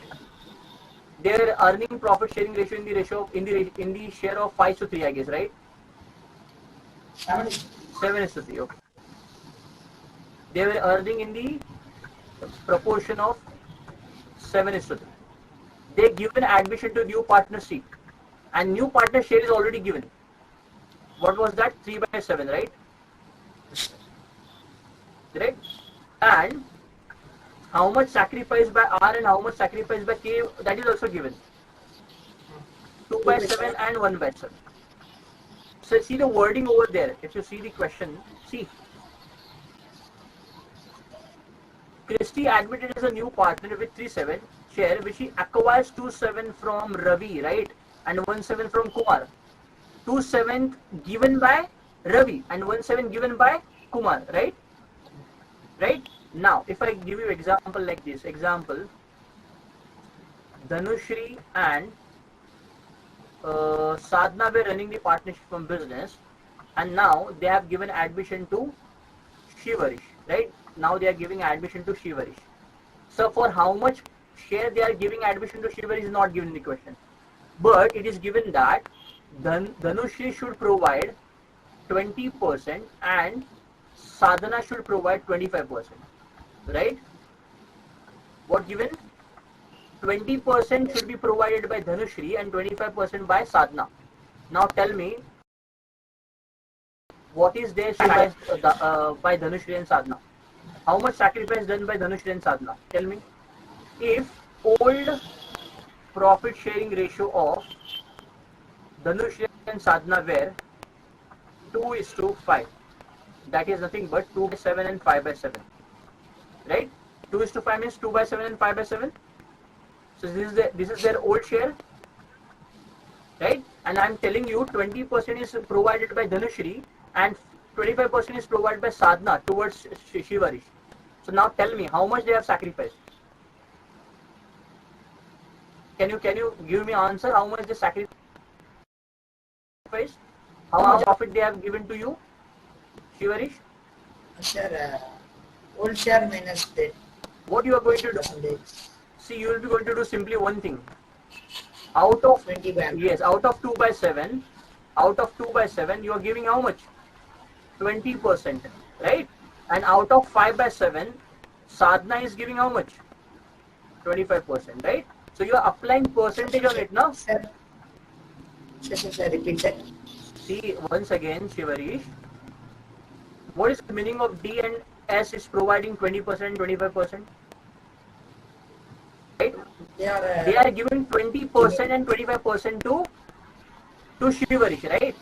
[SPEAKER 1] Their earning profit sharing ratio in the share of 5:3, I guess, right? 7:3. Okay. They were earning in the proportion of 7:3. They given admission to new partner C, and new partner share is already given. What was that? 3/7, right? Right? And how much sacrificed by R and how much sacrificed by K, that is also given. 2/7 and 1/7. So see the wording over there. If you see the question, see. Christy admitted as a new partner with 3/7 share, which he acquires 2/7 from Ravi, right? And 1/7 from Kumar. 2/7 given by Ravi and 1/7 given by Kumar, right? Right? Now, if I give you example like this, example, Dhanushri and Sadhna were running the partnership from business, and now they have given admission to Shivarish, right? Now they are giving admission to Shivarish. So for how much share they are giving admission to Shivarish is not given in the question, but it is given that Dhanushri should provide 20% and Sadhana should provide 25%, right? What given? 20% should be provided by Dhanushri and 25% by Sadhana. Now tell me, what is their share by Dhanushri and Sadhana? How much sacrifice done by Dhanushri and Sadhana? Tell me. If old profit sharing ratio of Dhanushri and Sadhana were 2:5, that is nothing but 2/7 and 5/7, right? 2:5 means 2/7 and 5/7. So this is their old share, right? And I'm telling you 20% is provided by Dhanushri and 25% is provided by Sadhana towards Shivarish. So now tell me how much they have sacrificed. Can you give me answer how much they sacrificed? How much profit they have given to you, Shivarish?
[SPEAKER 4] Sir, old share minus debt.
[SPEAKER 1] What you are going to do? See, you will be going to do simply one thing. Out of
[SPEAKER 4] 20 back.
[SPEAKER 1] Yes, out of 2/7, you are giving how much? 20%, right? And out of 5/7, Sadhana is giving how much? 25%, right? So you are applying percentage on it now.
[SPEAKER 4] Sir, repeat that.
[SPEAKER 1] See, once again, Shivarish, what is the meaning of D and S is providing 20%, 25%? Right? They are giving 20% and 25% to Shivarish, right?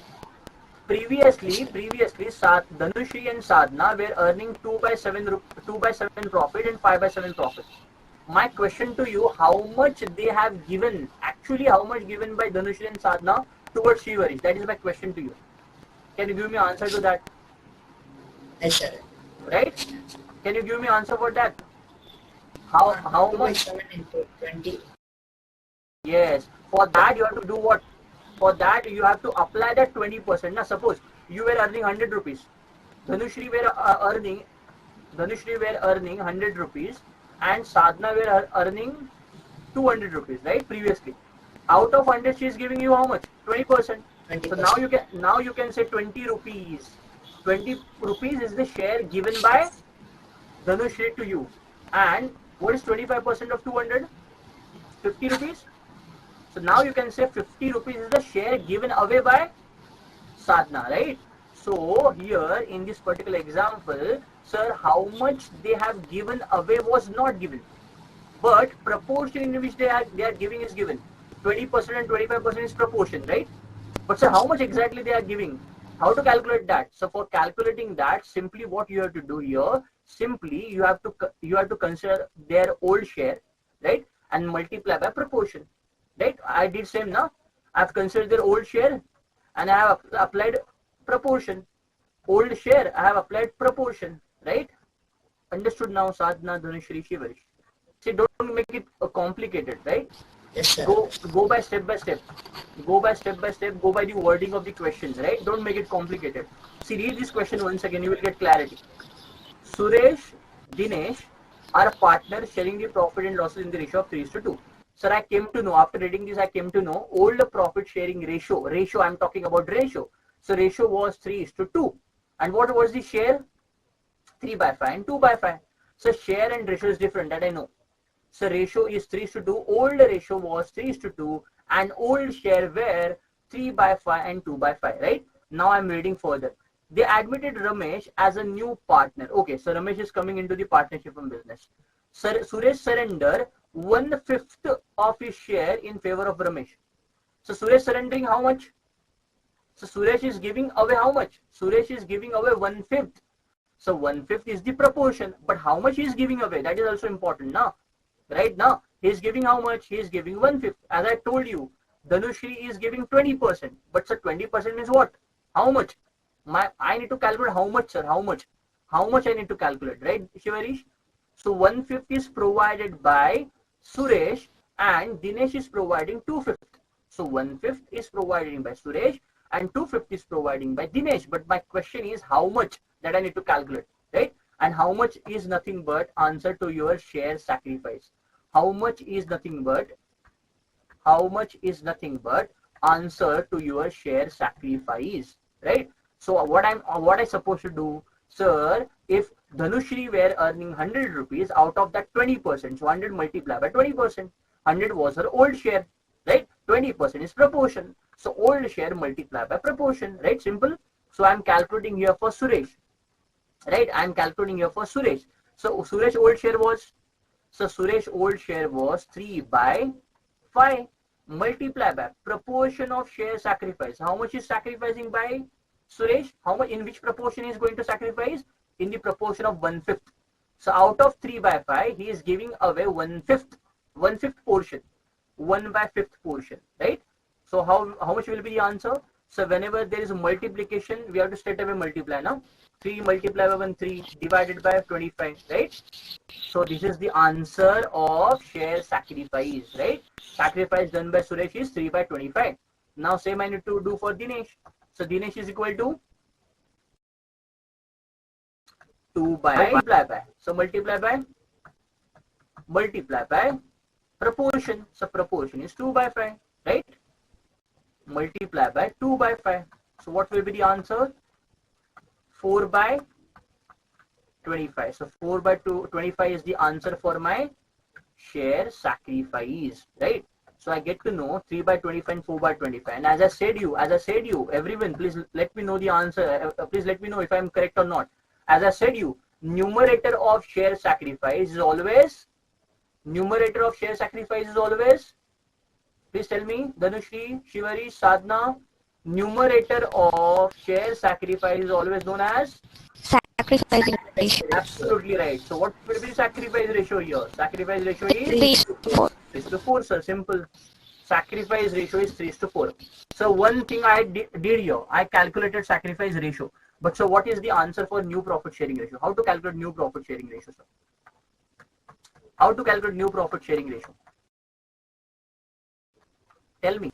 [SPEAKER 1] Previously, Dhanushri and Sadhana were earning 2/7 profit and 5/7 profit. My question to you, how much they have given, actually how much given by Dhanushri and Sadhana towards Shivarish? That is my question to you. Can you give me answer to that?
[SPEAKER 4] Yes, sir.
[SPEAKER 1] Right? Can you give me answer for that? How much?
[SPEAKER 4] 7 into 20.
[SPEAKER 1] Yes. For that you have to do what? For that you have to apply that 20%. Now suppose you were earning 100 rupees. Dhanushri were earning 100 rupees and Sadhana were earning 200 rupees, right? Previously. Out of 100 she is giving you how much? 20%.
[SPEAKER 4] 20%.
[SPEAKER 1] So now you can say 20 rupees. 20 rupees is the share given by Dhanushri to you. And what is 25% of 200? 50 rupees. So now you can say 50 rupees is the share given away by Sadhana, right? So here in this particular example, sir, how much they have given away was not given, but proportion in which they are giving is given. 20% and 25% is proportion, right? But sir, how much exactly they are giving? How to calculate that? So for calculating that, simply what you have to do here, simply you have to consider their old share, right, and multiply by proportion. Right? I did same now. I have considered their old share and I have applied proportion. Old share, I have applied proportion. Right? Understood now, Sadhana, Dhanushri, Shivarish. See, don't make it complicated, right?
[SPEAKER 4] Yes, sir.
[SPEAKER 1] Go by step by step. Go by step by step. Go by the wording of the questions, right? Don't make it complicated. See, read this question once again. You will get clarity. Suresh, Dinesh are partners sharing the profit and losses in the ratio of 3:2. Sir, I came to know, after reading this, I came to know old profit sharing ratio, I'm talking about ratio. So ratio was 3:2. And what was the share? 3/5 and 2/5. So share and ratio is different, that I know. So ratio is 3:2, old ratio was 3:2 and old share were 3/5 and 2/5, right? Now I'm reading further. They admitted Ramesh as a new partner. Okay, so Ramesh is coming into the partnership from business. Sir, Suresh surrender 1/5 of his share in favor of Ramesh. So Suresh surrendering how much? So Suresh is giving away how much? Suresh is giving away 1/5. So 1/5 is the proportion. But how much he is giving away? That is also important now. Right now, he is giving how much? He is giving 1/5. As I told you, Dhanushri is giving 20%. But sir, 20% means what? How much? I need to calculate how much, sir. How much? How much I need to calculate, right, Shivarish? So 1/5 is provided by Suresh and Dinesh is providing 2/5. So 1/5 is provided by Suresh and 2/5 is providing by Dinesh. But my question is how much that I need to calculate, right? And how much is nothing but answer to your share sacrifice. How much is nothing but answer to your share sacrifice, right? So what I supposed to do, sir, if Dhanushri were earning 100 rupees, out of that 20%, so 100 multiplied by 20%, 100 was her old share, right? 20% is proportion, so old share multiplied by proportion, right? Simple. So I'm calculating here for Suresh, right? I'm calculating here for Suresh. So Suresh old share was, so Suresh old share was 3/5 multiplied by proportion of share sacrifice. How much is sacrificing by Suresh? How much, in which proportion he is going to sacrifice? In the proportion of 1/5. So out of 3/5, he is giving away 1/5 portion, 1/5 portion, right? So how much will be the answer? So whenever there is a multiplication, we have to straight away multiply now. 3 multiplied by 1, 3 divided by 25, right? So this is the answer of share sacrifice, right? Sacrifice done by Suresh is 3/25. Now same I need to do for Dinesh. So Dinesh is equal to 2 by multiply by. So multiply by proportion. So proportion is 2/5, right? Multiply by 2/5. So what will be the answer? 4/25. So 4/25 is the answer for my share sacrifice, right? So I get to know 3/25 and 4/25. And as I said you, everyone, please let me know the answer. Please let me know if I'm correct or not. As I said you, numerator of share sacrifice is always, please tell me, Dhanushri, Shivari, Sadhna, numerator of share sacrifice is always known as
[SPEAKER 2] Sacrificing ratio.
[SPEAKER 1] Absolutely right. So what will be sacrifice ratio here? Sacrifice ratio is
[SPEAKER 2] 3:4.
[SPEAKER 1] 3:4, sir. Simple. Sacrifice ratio is 3:4. So one thing I did here, I calculated sacrifice ratio. But so what is the answer for new profit sharing ratio? How to calculate new profit sharing ratio, sir? How to calculate new profit sharing ratio? Tell me.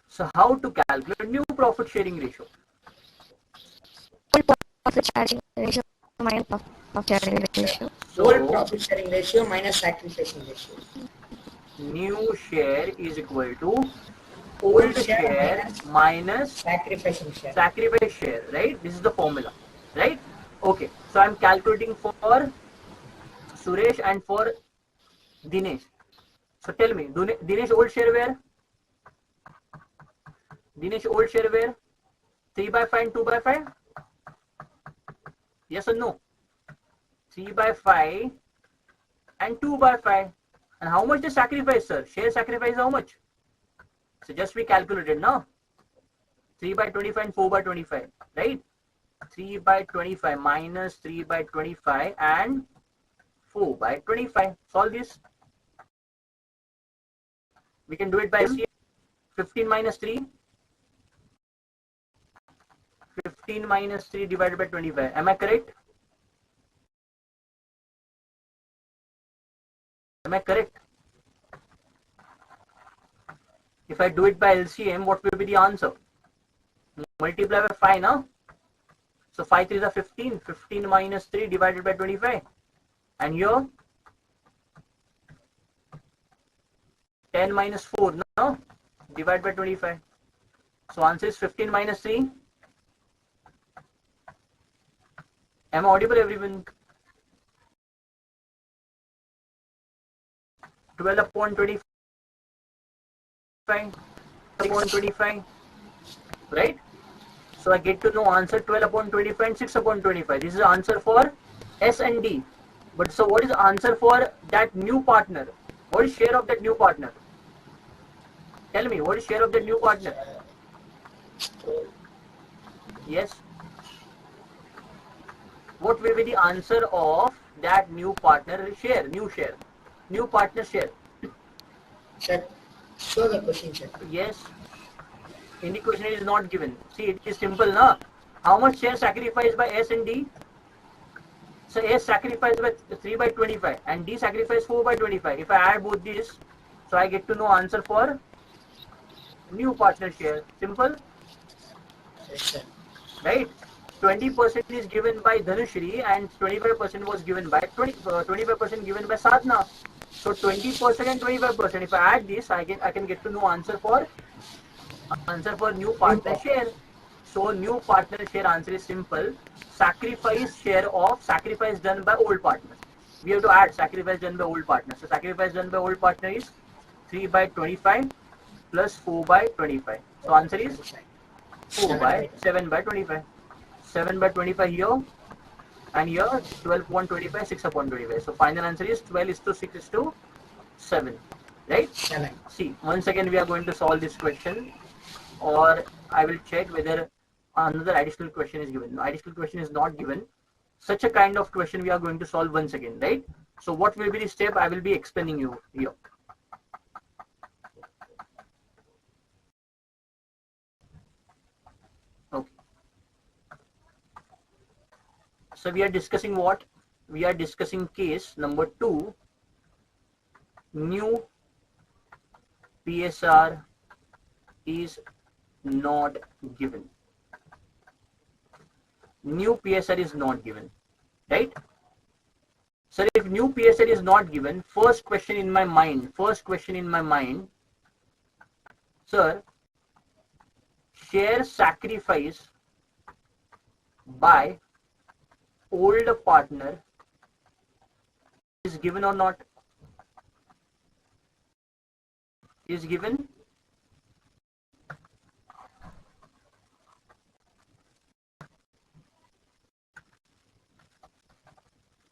[SPEAKER 1] So how to calculate new profit sharing ratio?
[SPEAKER 2] Full profit sharing ratio minus profit sharing ratio.
[SPEAKER 4] Whole profit sharing ratio minus sacrificing ratio.
[SPEAKER 1] New share is equal to old share minus
[SPEAKER 4] sacrificing share.
[SPEAKER 1] Sacrifice share, right? This is the formula, right? Okay. So I'm calculating for Suresh and for Dinesh. So tell me, Dinesh old share where? Dinesh old share where? 3/5 and 2/5? Yes or no? 3/5 and 2/5. And how much the sacrifice, sir? Share sacrifice how much? So just we calculated now. 3/25 and 4/25, right? 3/25 minus 3/25 and 4/25. Solve this. We can do it by LCM. 15 minus 3. 15 minus 3 divided by 25. Am I correct? Am I correct? If I do it by LCM, what will be the answer? Multiply by 5, no? So 5 3s are 15. 15 minus 3 divided by 25. And here, 10 minus 4, no? Divided by 25. So answer is 15 minus 3. Am I audible, everyone? 12 upon 25. 25, right? So I get to know answer 12 upon 25 and 6 upon 25. This is the answer for S and D. But so what is the answer for that new partner? What is share of that new partner? Tell me, what is share of that new partner? Yes. What will be the answer of that new partner share, new partner share?
[SPEAKER 4] Check. Show the question, sir.
[SPEAKER 1] Yes. In the question it is not given. See, it is simple, na? How much share sacrificed by S and D? So S sacrificed by 3 by 25 and D sacrificed 4 by 25. If I add both these, so I get to know answer for new partner share. Simple,
[SPEAKER 4] Yes, sir.
[SPEAKER 1] right? 20% is given by Dhanushri and 25% was given by 25% given by Sadhna. So 20% and 25%. If I add this, I can get to know answer for new partner share. So new partner share answer is simple. Sacrifice done by old partners. We have to add sacrifice done by old partners. So sacrifice done by old partner is 3 by 25 plus 4 by 25. So answer is 4 by 7 by 25. 7 by 25 here and here 12 upon 25, 6 upon 25. So final answer is 12 is to 6 is to 7. Right?
[SPEAKER 4] 7.
[SPEAKER 1] See, once again we are going to solve this question, or I will check whether another additional question is given. No, additional question is not given. Such a kind of question we are going to solve once again, right? So what will be the step I will be explaining you here. Okay. So we are discussing what? We are discussing case number 2. New PSR is not given. New PSR is not given, right? So if new PSR is not given, first question in my mind, sir, share sacrifice by old partner is given or not? Is given?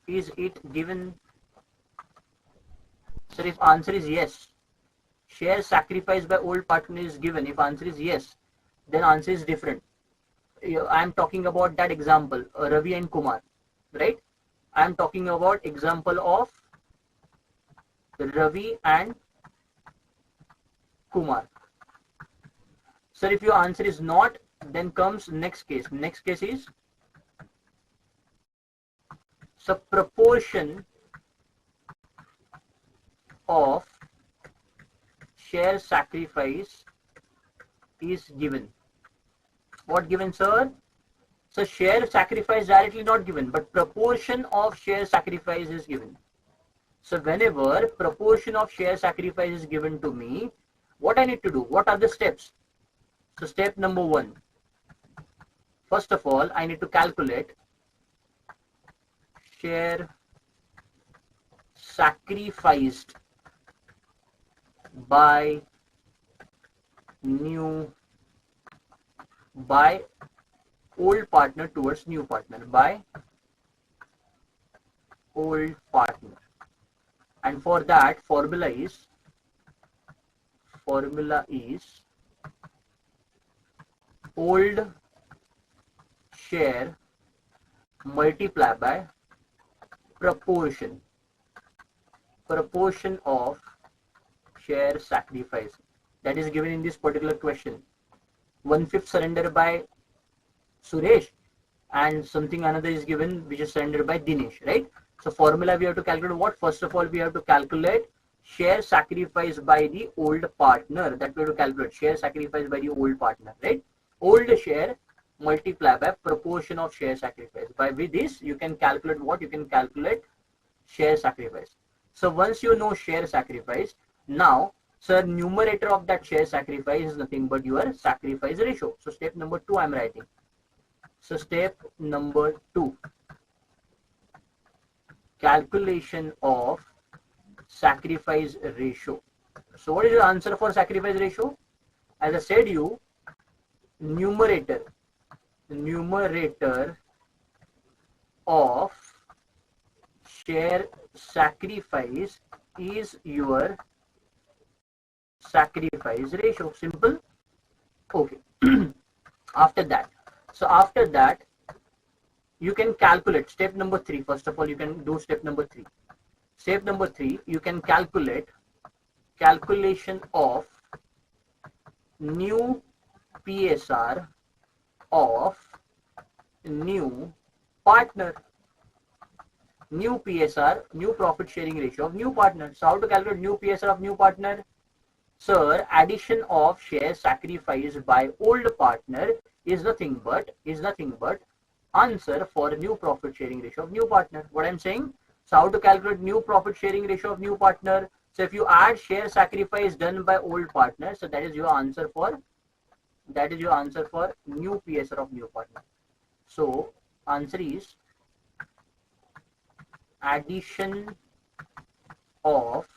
[SPEAKER 1] Is it given? Sir, if answer is yes, share sacrifice by old partner is given. If answer is yes, then answer is different. I am talking about that example, Ravi and Kumar, right? I am talking about example of Ravi and Kumar. Sir, if your answer is not, then comes next case. Next case is, so proportion of share sacrifice is given. What given, sir? So share sacrifice directly not given, but proportion of share sacrifice is given. So whenever proportion of share sacrifice is given to me, what I need to do? What are the steps? So step number 1. First of all, I need to calculate share sacrificed by old partner towards new partner, by old partner. And for that, formula is old share multiplied by proportion of share sacrifice. That is given in this particular question. 1/5 surrender by Suresh and something another is given which is surrendered by Dinesh, right? So formula we have to calculate what? First of all, we have to calculate share sacrifice by the old partner. That we have to calculate share sacrifice by the old partner, right? Old share multiplied by proportion of share sacrifice. By with this, you can calculate what? You can calculate share sacrifice. So once you know share sacrifice, now, sir, numerator of that share sacrifice is nothing but your sacrifice ratio. So step number 2 I am writing. So step number 2, calculation of sacrifice ratio. So what is the answer for sacrifice ratio? As I said you, numerator of share sacrifice is your sacrifice ratio. Simple. Okay. After that, you can calculate step number 3. First of all, you can do step number 3. Step number 3, you can calculate calculation of new PSR of new partner. New PSR, new profit sharing ratio of new partner. So how to calculate new PSR of new partner? Sir, addition of share sacrificed by old partner is nothing but answer for new profit sharing ratio of new partner. What I'm saying? So how to calculate new profit sharing ratio of new partner? So if you add share sacrifice done by old partner, so that is your answer for new PSR of new partner. So answer is addition of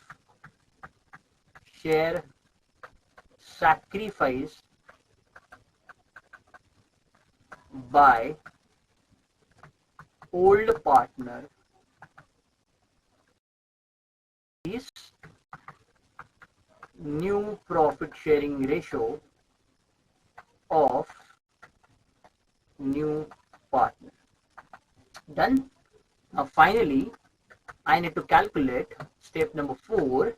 [SPEAKER 1] share sacrifice by old partner is new profit sharing ratio of new partner. Done. Now finally, I need to calculate step number 4.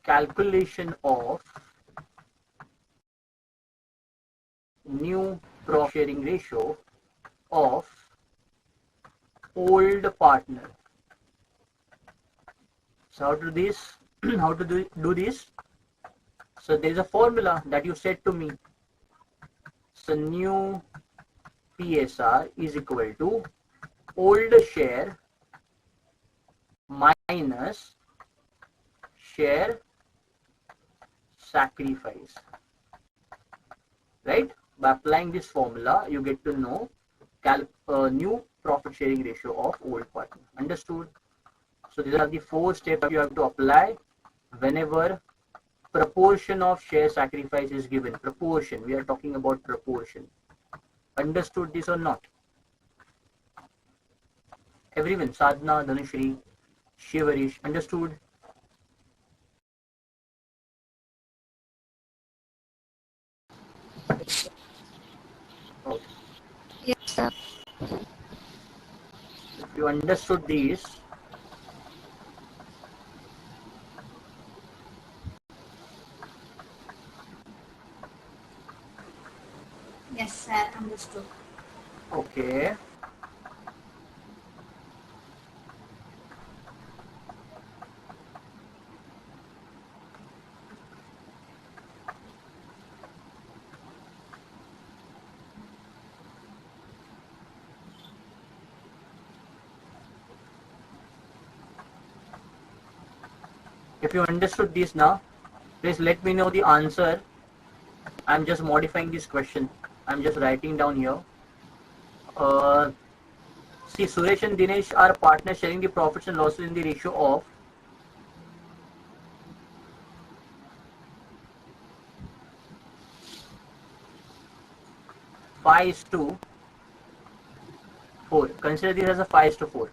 [SPEAKER 1] Calculation of new profit sharing ratio of old partner. So how to do this? How to do this? So there is a formula that you said to me. So new PSR is equal to old share minus share sacrifice. Right? By applying this formula, you get to know new profit sharing ratio of old partner. Understood? So these are the 4 steps you have to apply whenever proportion of share sacrifice is given. Proportion. We are talking about proportion. Understood this or not? Everyone, Sadhna, Dhanushri, Shivarish, understood? Okay.
[SPEAKER 2] Yes, sir.
[SPEAKER 1] If you understood these,
[SPEAKER 3] Yes, sir. Understood.
[SPEAKER 1] okay. If you understood this now, please let me know the answer. I'm just modifying this question. I'm just writing down here. See, Suresh and Dinesh are partners sharing the profits and losses in the ratio of 5:4. Consider this as a 5:4.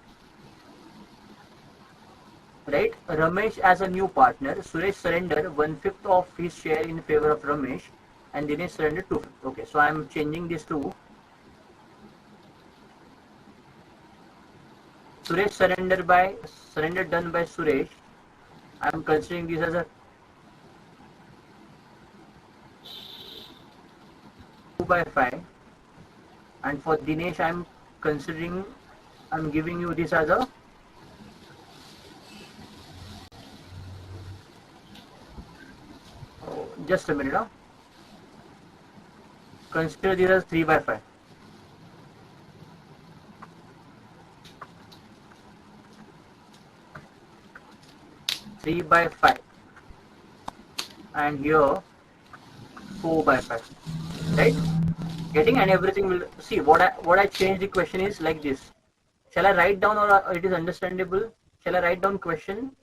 [SPEAKER 1] Right? Ramesh as a new partner. Suresh surrender 1/5 of his share in favor of Ramesh, and Dinesh surrender 2/5. Okay, so I'm changing this to Suresh surrender done by Suresh. I'm considering this as a 2/5, and for Dinesh I'm giving you this as a just a minute. Consider this as 3/5. 3/5, and here 4/5. Right? Getting, and everything will see what I changed the question is like this. Shall I write down, or it is understandable? Shall I write down question?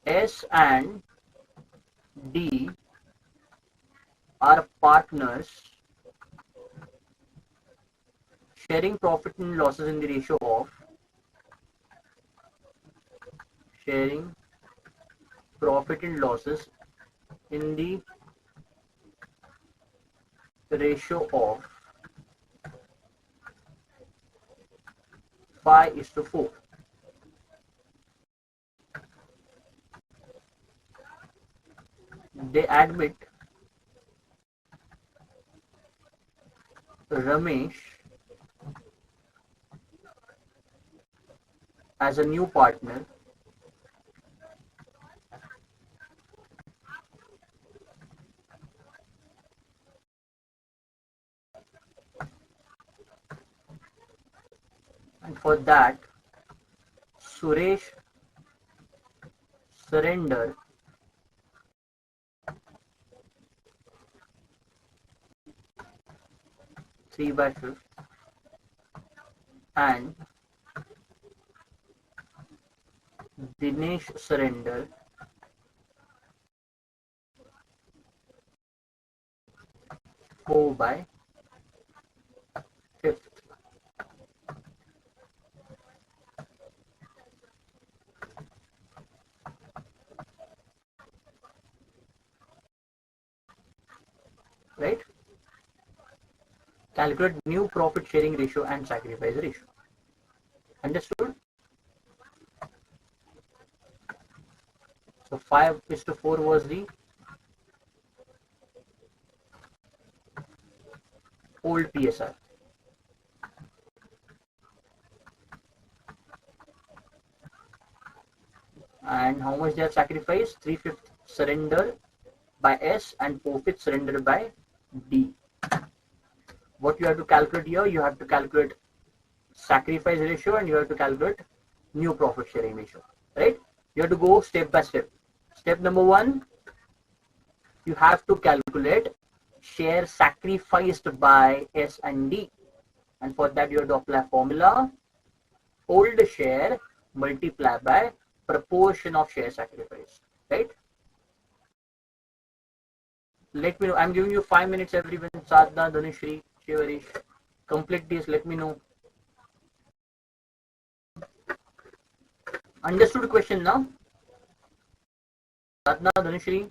[SPEAKER 1] S and D are partners sharing profit and losses in the ratio of sharing profit and losses in the ratio of 5:4. They admit Ramesh as a new partner and for that Suresh surrender 3/5 and Dinesh surrender 4/5. Right? Calculate new profit sharing ratio and sacrifice ratio. Understood? So 5:4 was the old PSR. And how much they have sacrificed? 3/5 surrender by S and 4/5 surrender by D. What you have to calculate here? You have to calculate sacrifice ratio and you have to calculate new profit sharing ratio. Right? You have to go step by step. Step number 1, you have to calculate share sacrificed by S and D. And for that you have to apply formula old share multiply by proportion of share sacrifice. Right? Let me know. I'm giving you 5 minutes everyone. Sadhna, Dhanushree, Shivarish. Complete this. Let me know. Understood question now? Sadhna, Dhanushree,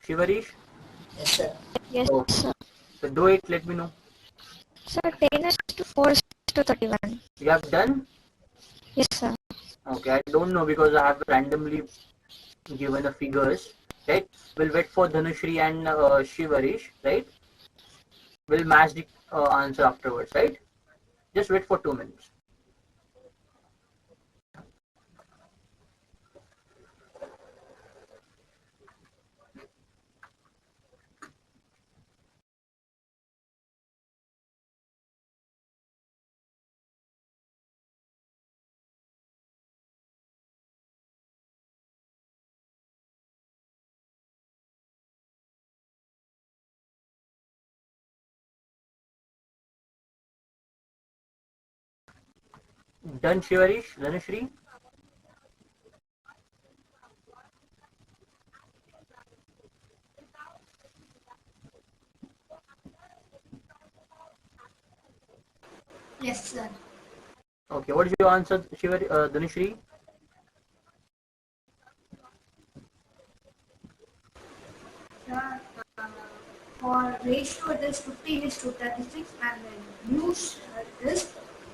[SPEAKER 1] Shivarish?
[SPEAKER 4] Yes, sir.
[SPEAKER 2] Yes,
[SPEAKER 1] Okay.
[SPEAKER 2] sir.
[SPEAKER 1] So do it. Let me know.
[SPEAKER 2] Sir, 10:4:31.
[SPEAKER 1] You have done?
[SPEAKER 2] Yes, sir.
[SPEAKER 1] Okay. I don't know because I have randomly given the figures. Right? We'll wait for Dhanushree and Shivarish. Right? We'll match the answer afterwards. Right? Just wait for 2 minutes. Done, Shivarish, Dhanushree?
[SPEAKER 3] Yes, sir.
[SPEAKER 1] Okay. What is your answer, Dhanushree?
[SPEAKER 3] Sir, for ratio it is 15:36 and then new is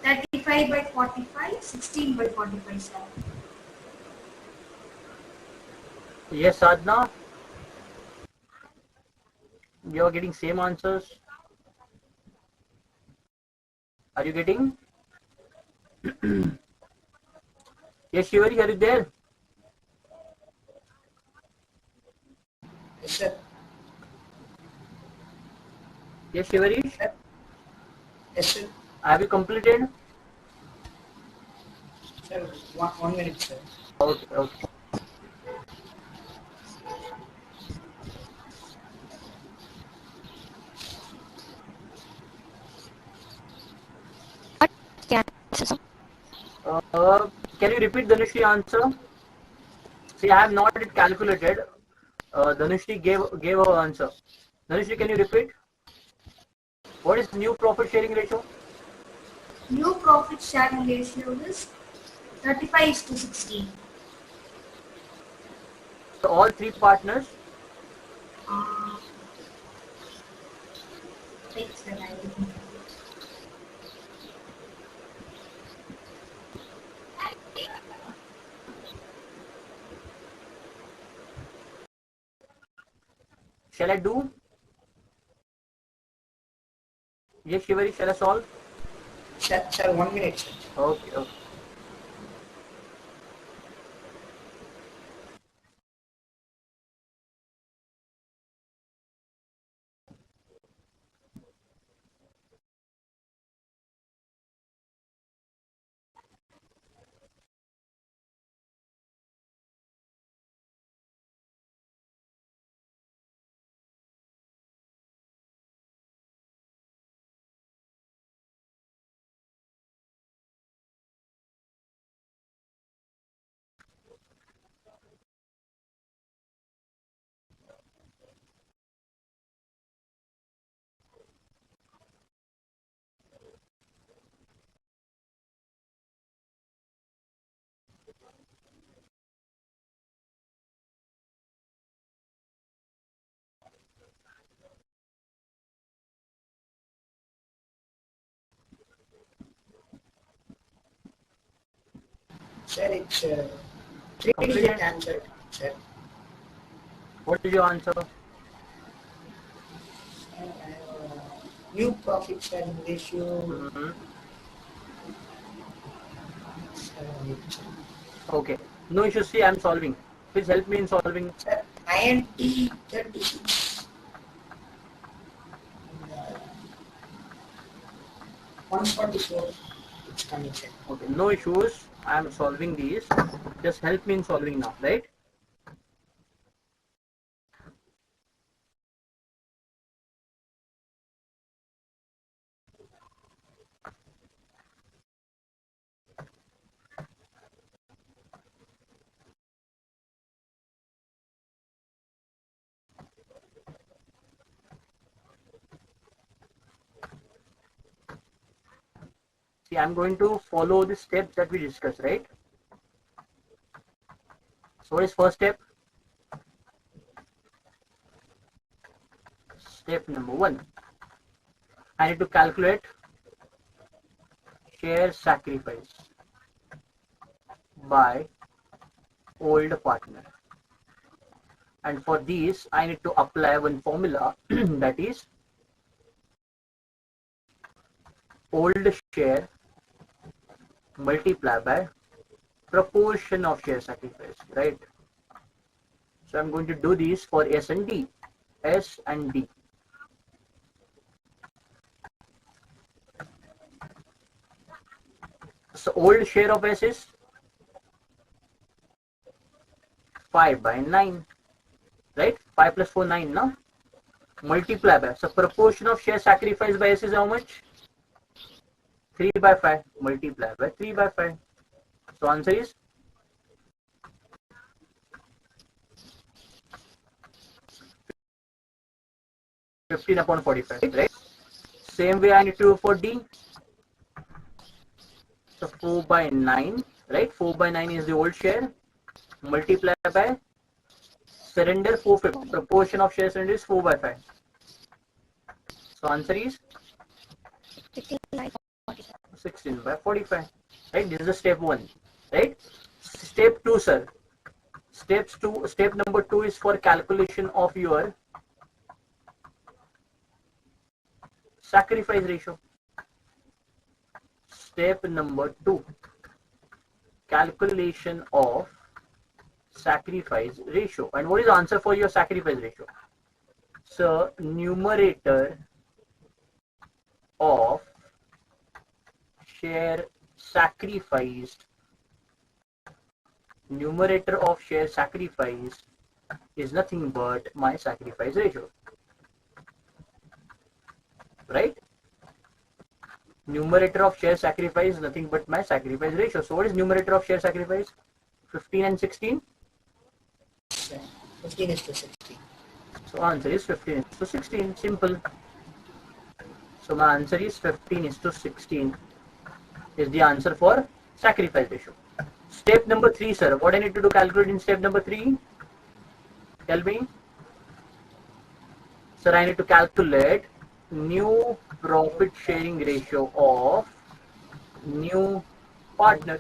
[SPEAKER 3] 35/45, 16/45, sir.
[SPEAKER 1] Yes, Sadhna. You are getting same answers. Are you getting? Yes, Shivari, are you there?
[SPEAKER 4] Yes, sir.
[SPEAKER 1] Yes, Shivarish.
[SPEAKER 4] Yes, sir.
[SPEAKER 1] Have you completed?
[SPEAKER 4] Sir, one minute, sir.
[SPEAKER 1] Okay, okay.
[SPEAKER 2] What can answer, sir?
[SPEAKER 1] Can you repeat Dhanushri answer? See, I have not yet calculated. Dhanushri gave her answer. Dhanushri, can you repeat? What is new profit sharing ratio?
[SPEAKER 3] New profit sharing ratio is 35:16.
[SPEAKER 1] So all three partners.
[SPEAKER 3] Uh, wait, sir, I will.
[SPEAKER 1] Shall I do? Yes, Shivari, shall I solve?
[SPEAKER 4] Sir, 1 minute, sir.
[SPEAKER 1] Okay, okay.
[SPEAKER 4] Sir, it's 3-digit answer, sir.
[SPEAKER 1] What is your answer?
[SPEAKER 4] New profit sharing ratio.
[SPEAKER 1] Mhm.
[SPEAKER 4] Sir,
[SPEAKER 1] Okay. No issue. See, I'm solving. Please help me in solving.
[SPEAKER 4] sir, 90-36. 144. It's coming, sir.
[SPEAKER 1] Okay. No issues. I'm solving these. Just help me in solving now, right? See, I'm going to follow the steps that we discussed, right? So what is first step? Step number 1. I need to calculate share sacrifice by old partner. And for these, I need to apply one formula that is old share multiplied by proportion of share sacrifice, right? So I'm going to do this for S and D. S and D. So old share of S is 5/9, right? 5 plus 4, 9, no? Multiply by, so proportion of share sacrifice by S is how much? 3/5, multiply by 3/5. So answer is 15/45, right? Same way I need to do for D. So 4/9, right? 4/9 is the old share. Multiply by surrender 450. Proportion of share surrender is 4/5. So answer is 16/45. Right? This is the step 1. Right? Step 2, sir. Step number 2 is for calculation of your sacrifice ratio. Step number 2, calculation of sacrifice ratio. And what is the answer for your sacrifice ratio? So numerator of share sacrificed, numerator of share sacrifice is nothing but my sacrifice ratio, right? Numerator of share sacrifice is nothing but my sacrifice ratio. So what is numerator of share sacrifice? 15 and 16?
[SPEAKER 4] 15:16.
[SPEAKER 1] So answer is 15:16. Simple. So my answer is 15:16 is the answer for sacrifice ratio. Step number 3, sir. What I need to do calculate in step number 3? Tell me. Sir, I need to calculate new profit sharing ratio of new partner.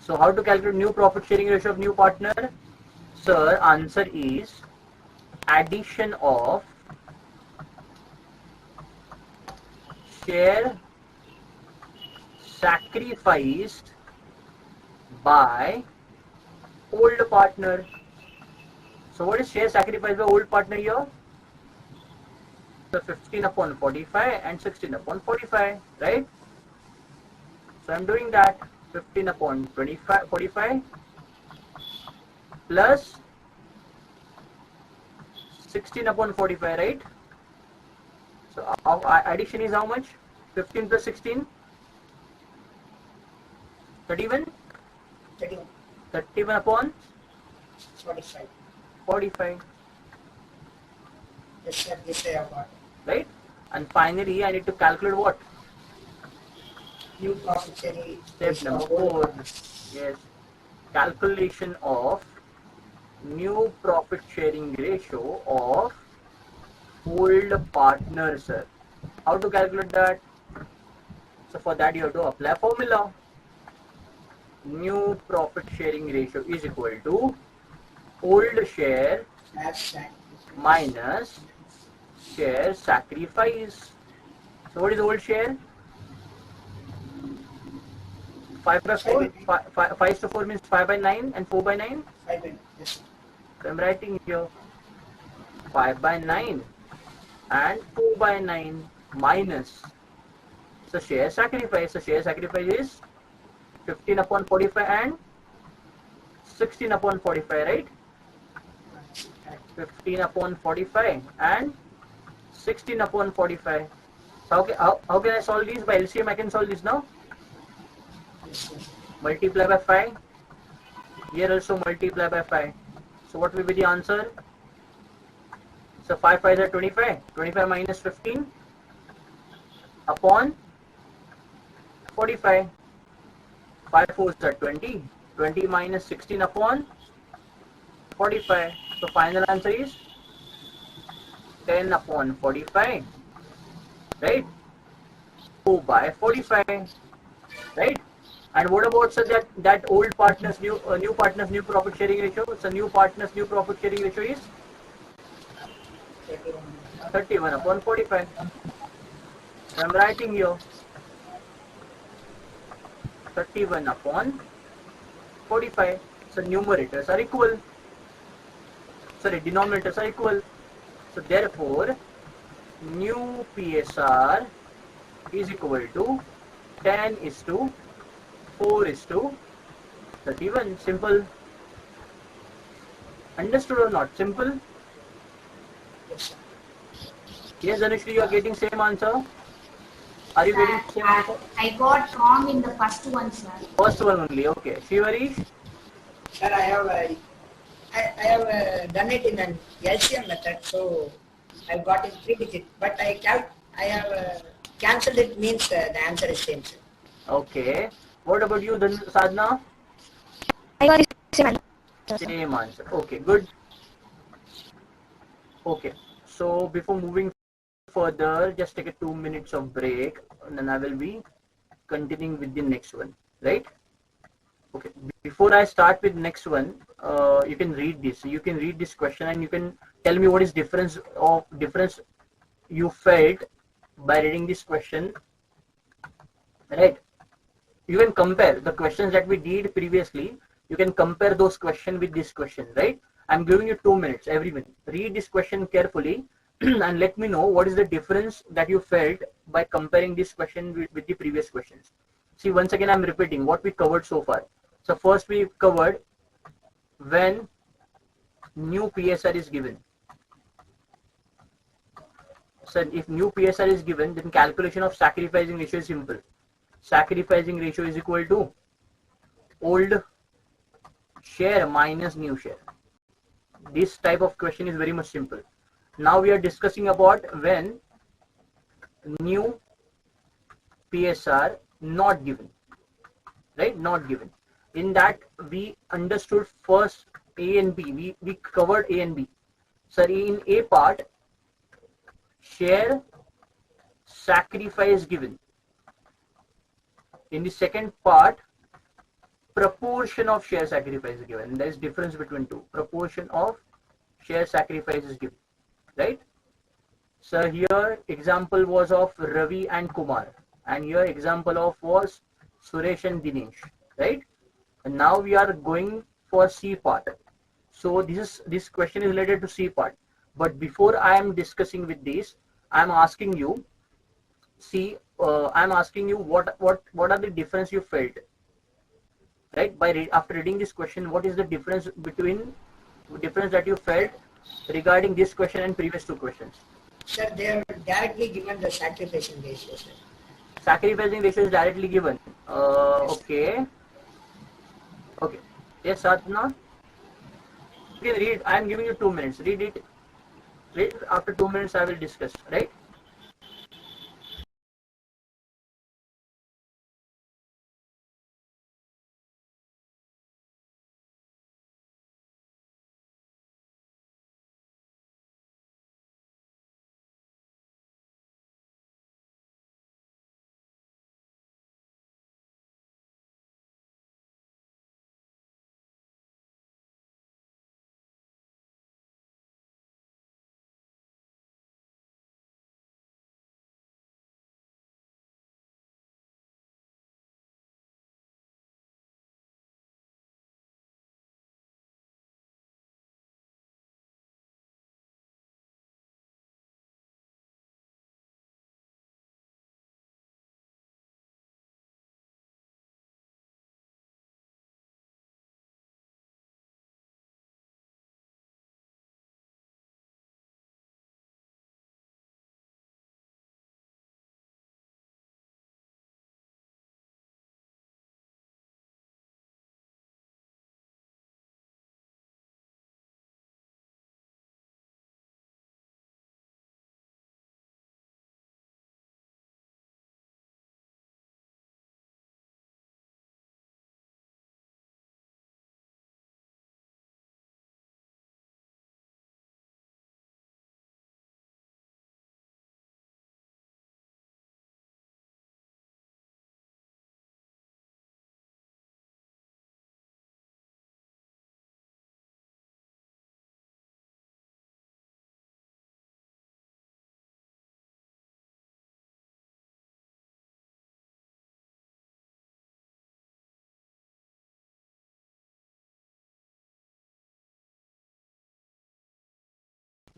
[SPEAKER 1] So how to calculate new profit sharing ratio of new partner? Sir, answer is addition of share sacrificed by old partner. So what is share sacrificed by old partner here? So 15 upon 45 and 16 upon 45, right? So I'm doing that. 15 upon 45 plus 16 upon 45, right? So our addition is how much? 15 plus 16? 31?
[SPEAKER 4] 31.
[SPEAKER 1] 31 upon
[SPEAKER 4] 45.
[SPEAKER 1] 45,
[SPEAKER 4] Yes, sir. This I have got.
[SPEAKER 1] right? And finally, I need to calculate what?
[SPEAKER 4] New profit sharing
[SPEAKER 1] Step
[SPEAKER 4] ratio
[SPEAKER 1] number
[SPEAKER 4] of old
[SPEAKER 1] 4.
[SPEAKER 4] partners.
[SPEAKER 1] Yes. Calculation of new profit sharing ratio of old partner, sir. How to calculate that? So for that you have to apply formula. New profit sharing ratio is equal to old share
[SPEAKER 4] Slash sacrifice.
[SPEAKER 1] minus share sacrifice. So what is old share? 5 by 4? 5 to 4 means 5 by 9 and 4 by 9.
[SPEAKER 4] 5 and yes, sir.
[SPEAKER 1] So I'm writing here 5 by 9 and 4 by 9 minus. So share sacrifice. So share sacrifice is 15 upon 45 and 16 upon 45, right? 15 upon 45 and 16 upon 45. So how can I solve these? By LCM I can solve this now.
[SPEAKER 4] Yes, sir.
[SPEAKER 1] Multiply by 5. Here also multiply by 5. So what will be the answer? So 5 5 are 25. 25 minus 15 upon 45. 5 4s are 20. 20 minus 16 upon 45. So final answer is 10 upon 45. Right? 2 by 45. Right? And what about sir that old partners new partners new profit sharing ratio? So new partners new profit sharing ratio is 31 upon 45. So I'm writing here 31 upon 45. So numerators are equal. Sorry, denominators are equal. So therefore, new PSR is equal to 10 is to 4 is to 31. Simple. Understood or not? Simple.
[SPEAKER 4] Yes, sir.
[SPEAKER 1] Yes, Dhanushri, you are getting same answer. Are you getting same answer?
[SPEAKER 3] I got wrong in the first one, sir.
[SPEAKER 1] First one only. Okay. Shivarish?
[SPEAKER 4] Sir, I have done it in an LCM method, so I've got it 3 digit. But I have cancelled it, means the answer is same, sir.
[SPEAKER 1] Okay. What about you, Sadhna?
[SPEAKER 2] I got the same answer, sir.
[SPEAKER 1] Same answer. Okay, good. Okay. So before moving further, just take a 2 minutes of break, and then I will be continuing with the next one. Right? Okay. Before I start with next one, you can read this. You can read this question, and you can tell me what is difference you felt by reading this question. Right? You can compare the questions that we did previously. You can compare those questions with this question, right? I'm giving you 2 minutes. Everyone, read this question carefully and let me know what is the difference that you felt by comparing this question with the previous questions. See, once again, I'm repeating what we covered so far. So first we covered when new PSR is given. So if new PSR is given, then calculation of sacrificing ratio is simple. Sacrificing ratio is equal to old share minus new share. This type of question is very much simple. Now we are discussing about when new PSR not given, right? Not given. In that we understood first A and B. We covered A and B. So in A part, share sacrifice given. In the second part, proportion of share sacrifice is given. There is difference between two. Proportion of share sacrifice is given, right? So here example was of Ravi and Kumar, and here example of was Suresh and Dinesh, right? And now we are going for C part. So this question is related to C part. But before I am discussing with this, I am asking you. See, I am asking you what are the difference you felt, right? After reading this question, what is the difference that you felt regarding this question and previous two questions?
[SPEAKER 4] Sir, they are directly given the sacrificing ratio, sir.
[SPEAKER 1] Sacrificing ratio is directly given.
[SPEAKER 4] Yes.
[SPEAKER 1] Okay. Okay. Yes, Sadhana. You can read. I am giving you 2 minutes. Read it. After 2 minutes, I will discuss. Right?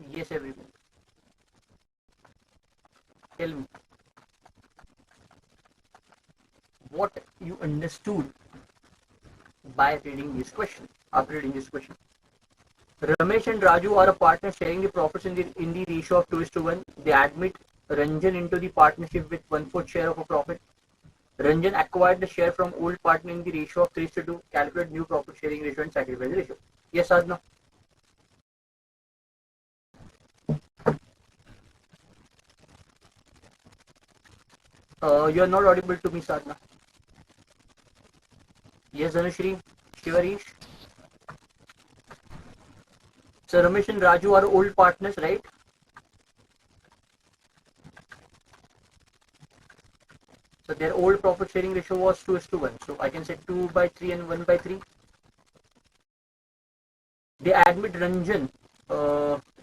[SPEAKER 1] Yes, everyone. Tell me what you understood by reading this question. After reading this question, Ramesh and Raju are a partner sharing the profits in the ratio of 2:1. They admit Ranjan into the partnership with 1/4 share of a profit. Ranjan acquired the share from old partner in the ratio of 3:2. Calculate new profit sharing ratio and sacrifice ratio. Yes, Sadhna. You are not audible to me, Sadhna. Yes, Dhanushri, Shivarish. So Ramesh and Raju are old partners, right? So their old profit sharing ratio was 2:1. So I can say 2/3 and 1/3. They admit Ranjan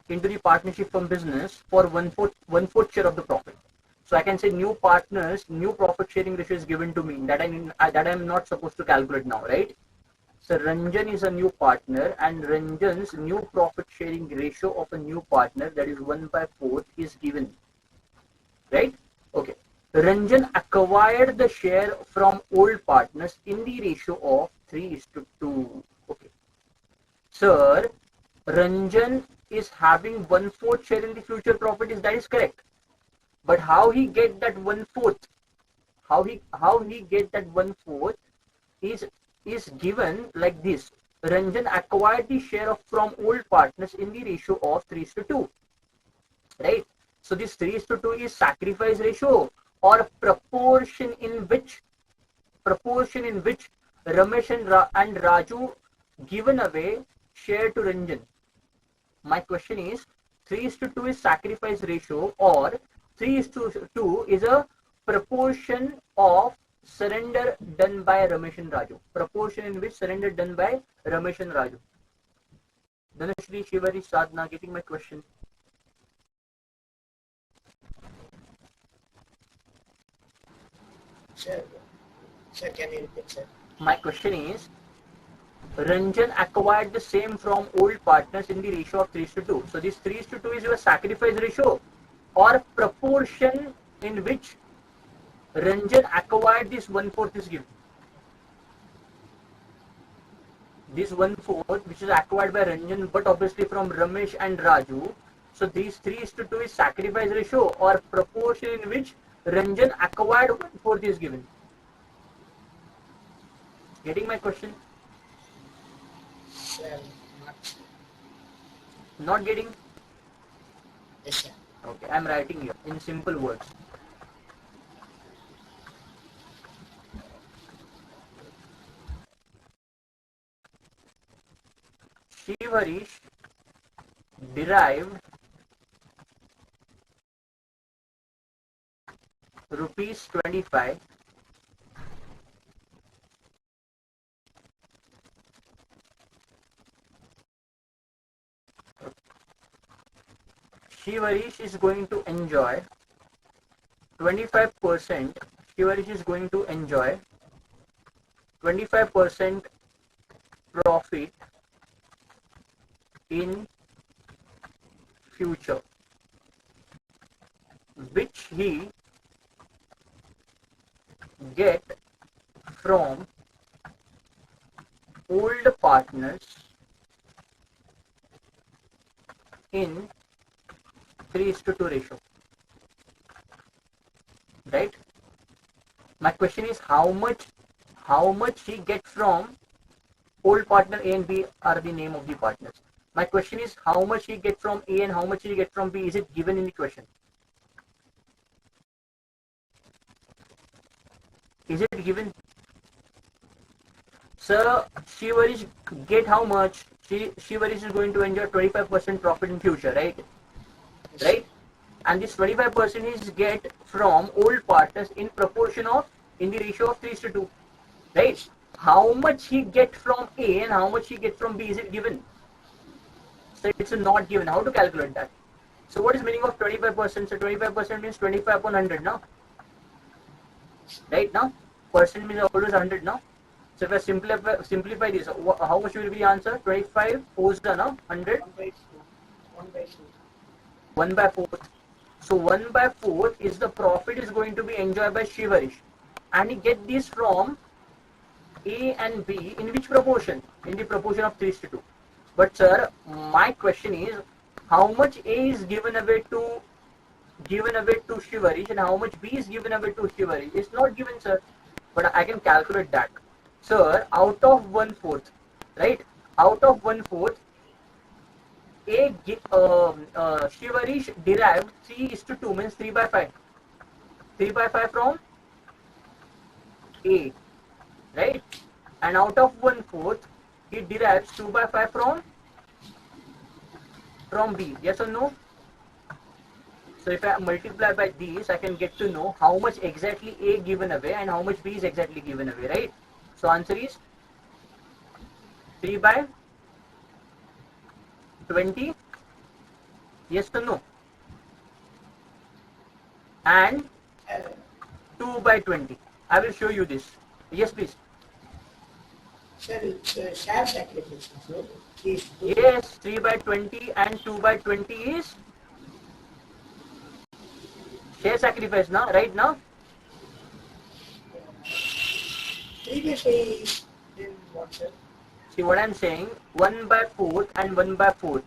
[SPEAKER 1] into the partnership from business for one fourth share of the profit. So I can say new partners, new profit sharing ratio is given to me that I'm not supposed to calculate now, right? So Ranjan is a new partner, and Ranjan's new profit sharing ratio of a new partner, that is 1/4, is given, right? Okay. Ranjan acquired the share from old partners in the ratio of 3:2. Okay. Sir, Ranjan is having 1/4 share in the future properties. That is correct. But how he get that 1/4? How he get that 1/4 is given like this. Ranjan acquired the share from old partners in the ratio of 3:2. Right? So this 3:2 is sacrifice ratio or proportion in which Ramesh and Raju given away share to Ranjan. My question is 3:2 is sacrifice ratio or 3:2 is a proportion of surrender done by Ramesh and Raju. Proportion in which surrender done by Ramesh and Raju. Dhanashri, Shivari, Sadhna, getting my question?
[SPEAKER 4] Sir, can you repeat, sir?
[SPEAKER 1] My question is, Ranjan acquired the same from old partners in the ratio of 3:2. So this 3:2 is your sacrifice ratio or proportion in which Ranjan acquired this 1/4 is given. This 1/4 which is acquired by Ranjan but obviously from Ramesh and Raju. So these 3:2 is sacrifice ratio or proportion in which Ranjan acquired 1/4 is given. Getting my question?
[SPEAKER 4] Sir,
[SPEAKER 1] Not getting?
[SPEAKER 4] yes, sir.
[SPEAKER 1] Okay, I am writing here in simple words. Shivarish derived ₹25 Shivarish is going to enjoy 25%. Shivarish is going to enjoy 25% profit in future, which he get from old partners in 3:2 ratio. Right? My question is how much he get from old partner A and B are the name of the partners. My question is how much he get from A and how much he get from B. Is it given in the question? Is it given? Sir, Shivarish get how much? Shivarish is going to enjoy 25% profit in future, right? Right? And this 25% is get from old partners in proportion of, in the ratio of 3:2. Right? How much he get from A and how much he get from B, is it given? So it's not given. How to calculate that? So what is meaning of 25%? So 25% means 25 upon 100 now. Right now? Percent means always 100 now. So if I simplify this, how much will be the answer? 25 4 now 100. 1 by 4. So 1 by 4 is the profit is going to be enjoyed by Shivarish. And he get this from A and B in which proportion? In the proportion of 3:2. But sir, my question is how much A is given away to Shivarish and how much B is given away to Shivarish? It's not given, sir. But I can calculate that. Sir, out of 1/4, right? Out of 1/4, Shivarish derived 3:2 means 3 by 5. 3 by 5 from A, right? And out of 1/4, he derives 2 by 5 from B. Yes or no? So if I multiply by these, I can get to know how much exactly A given away and how much B is exactly given away, right? So answer is 3 by 20. Yes or no? And 2 by 20. I will show you this. Yes, please.
[SPEAKER 4] Sir, it's share sacrifice. No?
[SPEAKER 1] Yes, 3 by 20 and 2 by 20 is share sacrifice now, right now?
[SPEAKER 4] Previously, in what, sir?
[SPEAKER 1] See what I'm saying? 1 by 4 and 1 by 4,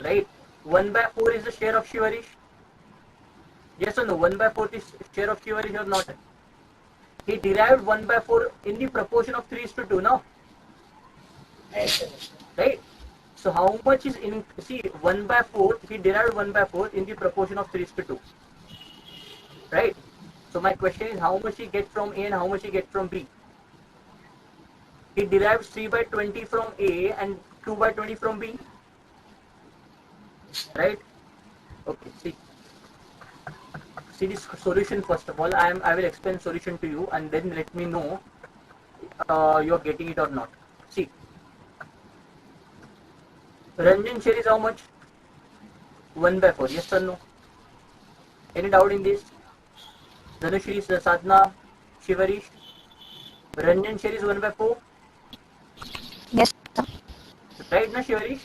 [SPEAKER 1] right? 1 by 4 is the share of Shivarish. Yes or no? 1 by 4 is share of Shivarish or not? He derived 1 by 4 in the proportion of 3:2, no?
[SPEAKER 4] Yes, sir.
[SPEAKER 1] Right? So how much is in, see 1 by 4, he derived 1 by 4 in the proportion of 3:2. Right? So my question is how much he get from A and how much he get from B? He derives 3 by 20 from A and 2 by 20 from B. Right? Okay, see. see this solution first of all. I will explain solution to you and then let me know you are getting it or not. See, Ranjan share is how much? 1 by 4. Yes or no? Any doubt in this? Dhanushri, Sadhna, Shivarish. Ranjan share is 1 by 4.
[SPEAKER 2] Yes, sir.
[SPEAKER 1] Right now, Shivarish?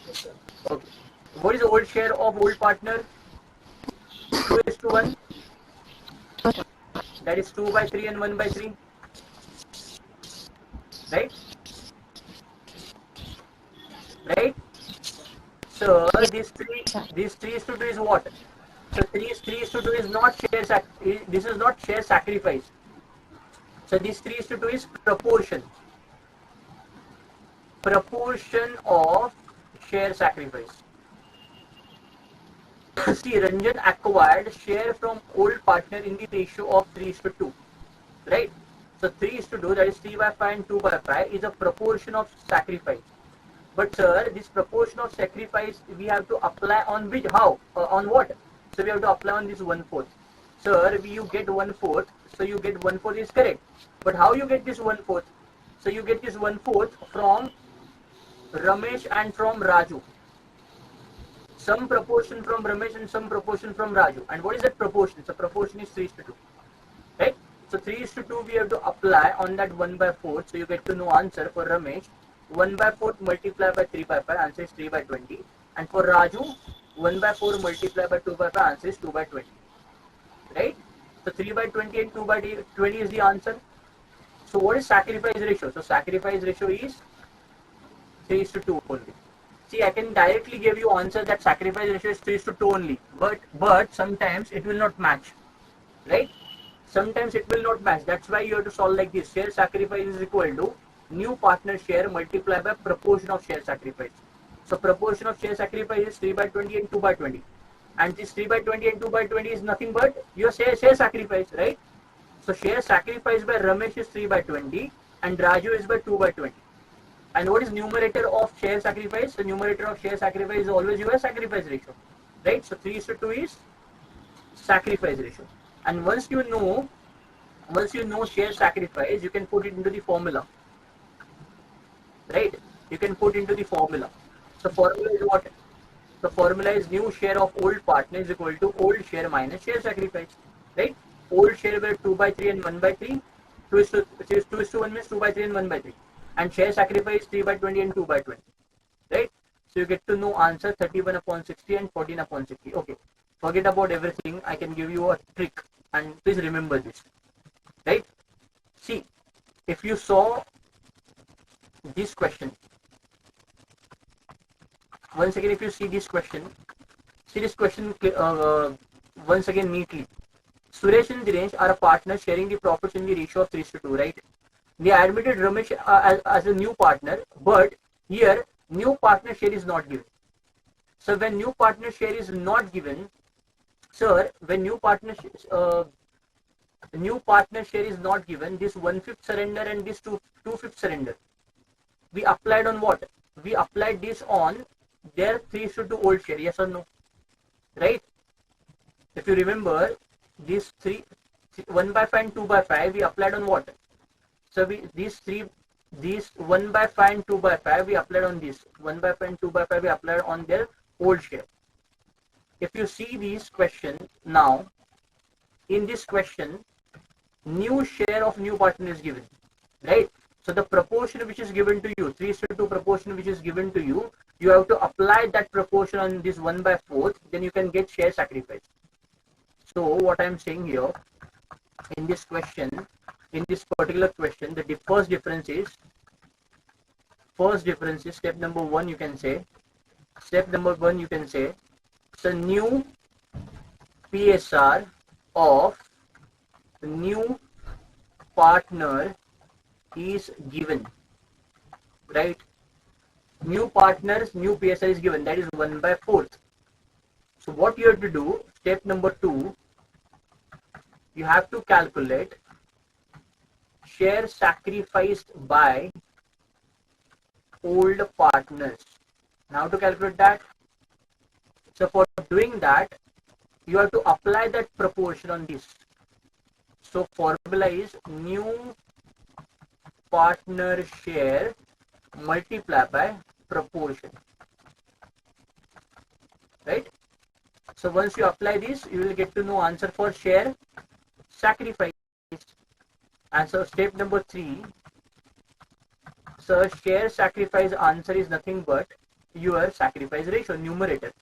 [SPEAKER 4] Yes, sir.
[SPEAKER 1] Okay. What is the old share of old partner? 2:1. That is 2 by 3 and 1 by 3. Right? Right? So this 3:2 is what? So 3:2 is not share this is not share sacrifice. So this 3:2 is proportion. Proportion of share sacrifice. See, Ranjan acquired share from old partner in the ratio of 3:2. Right? So 3:2, that is 3 by 5 and 2 by 5 is a proportion of sacrifice. But sir, this proportion of sacrifice we have to apply on which? How? On what? So we have to apply on this 1/4. Sir, you get 1/4. So you get 1/4 is correct. But how you get this 1/4? So you get this 1/4 from Ramesh and from Raju. Some proportion from Ramesh and some proportion from Raju. And what is that proportion? So proportion is 3:2. Right? So 3:2 we have to apply on that 1 by 4. So you get to know answer for Ramesh. 1 by 4 multiplied by 3 by 5, answer is 3 by 20. And for Raju, 1 by 4 multiplied by 2 by 5, answer is 2 by 20. Right? So 3 by 20 and 2 by 20 is the answer. So what is sacrifice ratio? So sacrifice ratio is 3:2 only. See, I can directly give you answer that sacrifice ratio is 3:2 only. But sometimes it will not match. Right? Sometimes it will not match. That's why you have to solve like this. Share sacrifice is equal to new partner share multiplied by proportion of share sacrifice. So proportion of share sacrifice is 3 by 20 and 2 by 20. And this 3 by 20 and 2 by 20 is nothing but your share sacrifice, right? So share sacrifice by Ramesh is 3 by 20 and Raju is by 2 by 20. And what is numerator of share sacrifice? The numerator of share sacrifice is always your sacrifice ratio, right? So 3:2 is sacrifice ratio. And once you know share sacrifice, you can put it into the formula, right? You can put into the formula. So formula is what? The formula is new share of old partner is equal to old share minus share sacrifice, right? Old share were 2 by 3 and 1 by 3. 2:1 means 2 by 3 and 1 by 3. And share sacrifice 3 by 20 and 2 by 20, right? So you get to know answer 31/60 and 14/60. Okay, forget about everything. I can give you a trick and please remember this, right? See, if you saw this question, once again, if you see this question once again neatly. Suresh and Dinesh are a partner sharing the profits in the ratio of 3:2, right? They admitted Ramesh as a new partner, but here new partner share is not given. So when new partner share is not given, sir, when new partner share is not given, this 1/5 surrender and this 2/5 surrender, we applied on what? We applied this on their 3:2 old share, yes or no? Right? If you remember, these 1 by 5 and 2 by 5, we applied on what? So these 1 by 5 and 2 by 5, we applied on this. 1 by 5 and 2 by 5, we applied on their old share. If you see this question now, in this question, new share of new partner is given, right? So the proportion which is given to you, 3:2 proportion which is given to you, you have to apply that proportion on this 1 by 4, then you can get share sacrifice. So what I am saying here, in this question, in this particular question, the first difference is step number 1, you can say. Step number 1, you can say, the new PSR of new partner is given, right? New partners, new PSR is given, that is 1 by 4th. So what you have to do, step number 2, you have to calculate share sacrificed by old partners. Now to calculate that, so for doing that, you have to apply that proportion on this. So formula is new partner share multiplied by proportion, right? So once you apply this, you will get to know answer for share sacrifice. And so step number 3, so share sacrifice answer is nothing but your sacrifice ratio, numerator.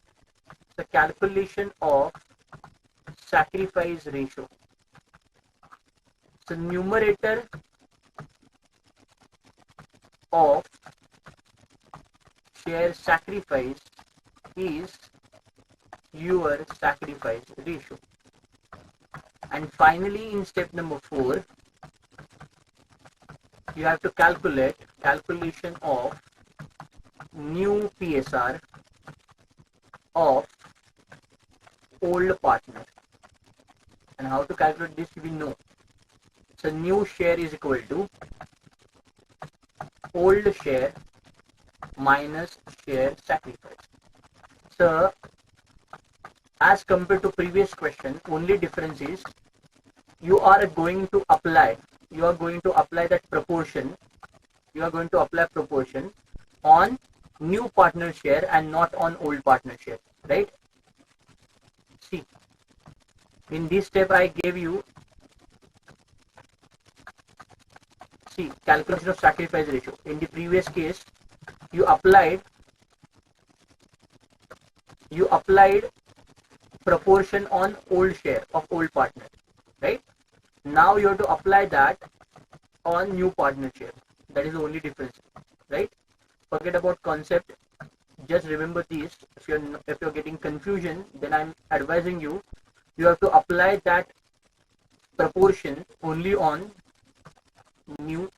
[SPEAKER 1] The calculation of sacrifice ratio. So numerator of share sacrifice is your sacrifice ratio. And finally, in step number 4, you have to calculate calculation of new PSR of old partner. And how to calculate this we know. So new share is equal to old share minus share sacrifice. So as compared to previous question, only difference is you are going to apply that proportion. You are going to apply proportion on new partner share and not on old partner share, right? See, in this step I gave you, see, calculation of sacrifice ratio. In the previous case, you applied proportion on old share of old partner, right? Now you have to apply that on new partner share. That is the only difference, right? Forget about concept. Just remember this. If you're getting confusion, then I'm advising you have to apply that proportion only on new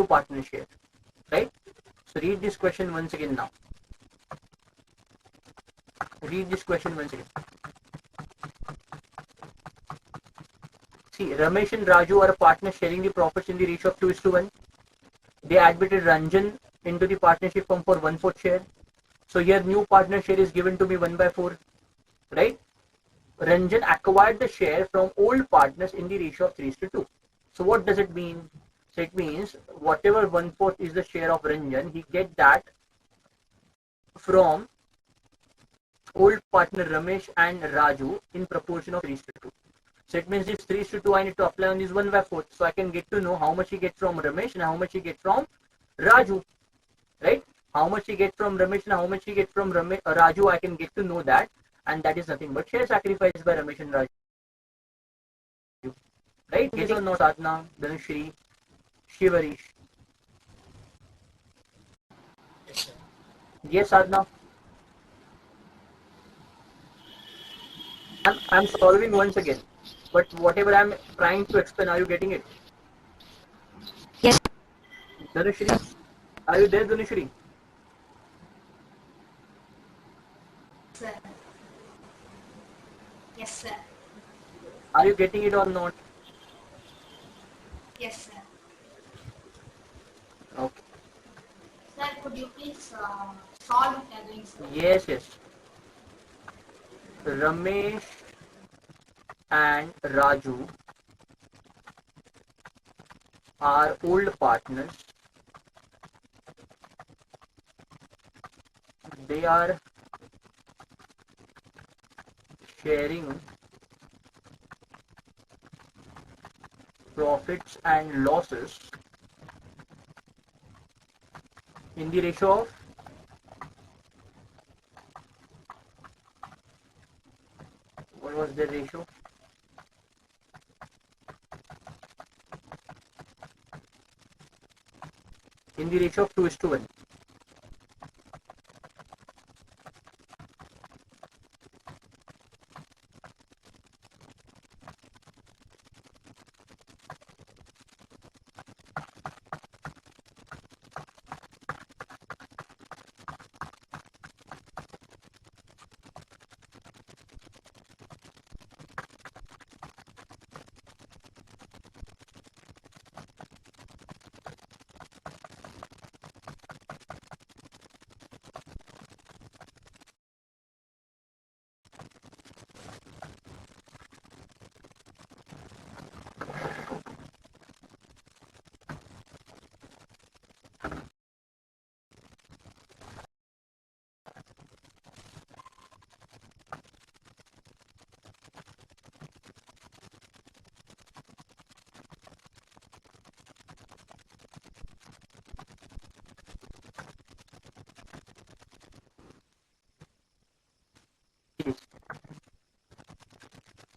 [SPEAKER 1] partner share, right? So read this question once again now. Read this question once again. See, Ramesh and Raju are partners sharing the profits in the ratio of 2:1. They admitted Ranjan into the partnership firm for 1/4 share. So here new partner share is given to me 1/4, right? Ranjan acquired the share from old partners in the ratio of 3:2. So what does it mean? So it means whatever 1/4 is the share of Ranjan, he get that from old partner Ramesh and Raju in proportion of 3:2. So it means this 3:2 I need to apply on this 1/4. So I can get to know how much he gets from Ramesh and how much he gets from Raju, right? How much he gets from Ramesh and how much he gets from Raju, I can get to know that, and that is nothing but share sacrifice by Ramesh and Raju, right? Yes or no, Sadhna, Dhanushri, Shivarish?
[SPEAKER 4] Yes, sir.
[SPEAKER 1] Yes, Sadhna. I'm solving once again, but whatever I'm trying to explain, are you getting it?
[SPEAKER 2] Yes.
[SPEAKER 1] Dhanushri, are you there, Dhanushri?
[SPEAKER 3] Sir. Yes, sir.
[SPEAKER 1] Are you getting it or not?
[SPEAKER 3] Yes, sir.
[SPEAKER 1] Okay.
[SPEAKER 3] Sir, could you please solve it again, sir?
[SPEAKER 1] Yes, yes. Ramesh and Raju are old partners. They are sharing profits and losses in the ratio of what was the ratio? In the ratio of 2:1.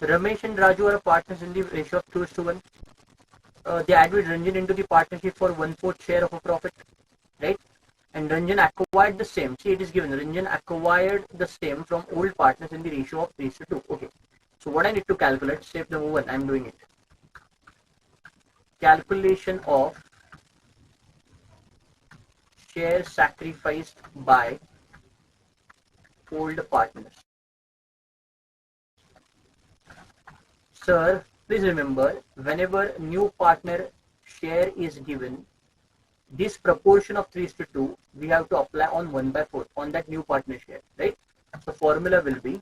[SPEAKER 1] Ramesh and Raju are partners in the ratio of 2:1. They added Ranjan into the partnership for 1/4 share of a profit, right? And Ranjan acquired the same. See, it is given. Ranjan acquired the same from old partners in the ratio of 3:2. Okay. So what I need to calculate, step number 1, I am doing it. Calculation of share sacrificed by old partners. Sir, please remember, whenever new partner share is given, this proportion of 3:2 we have to apply on 1/4 on that new partner share, right? So formula will be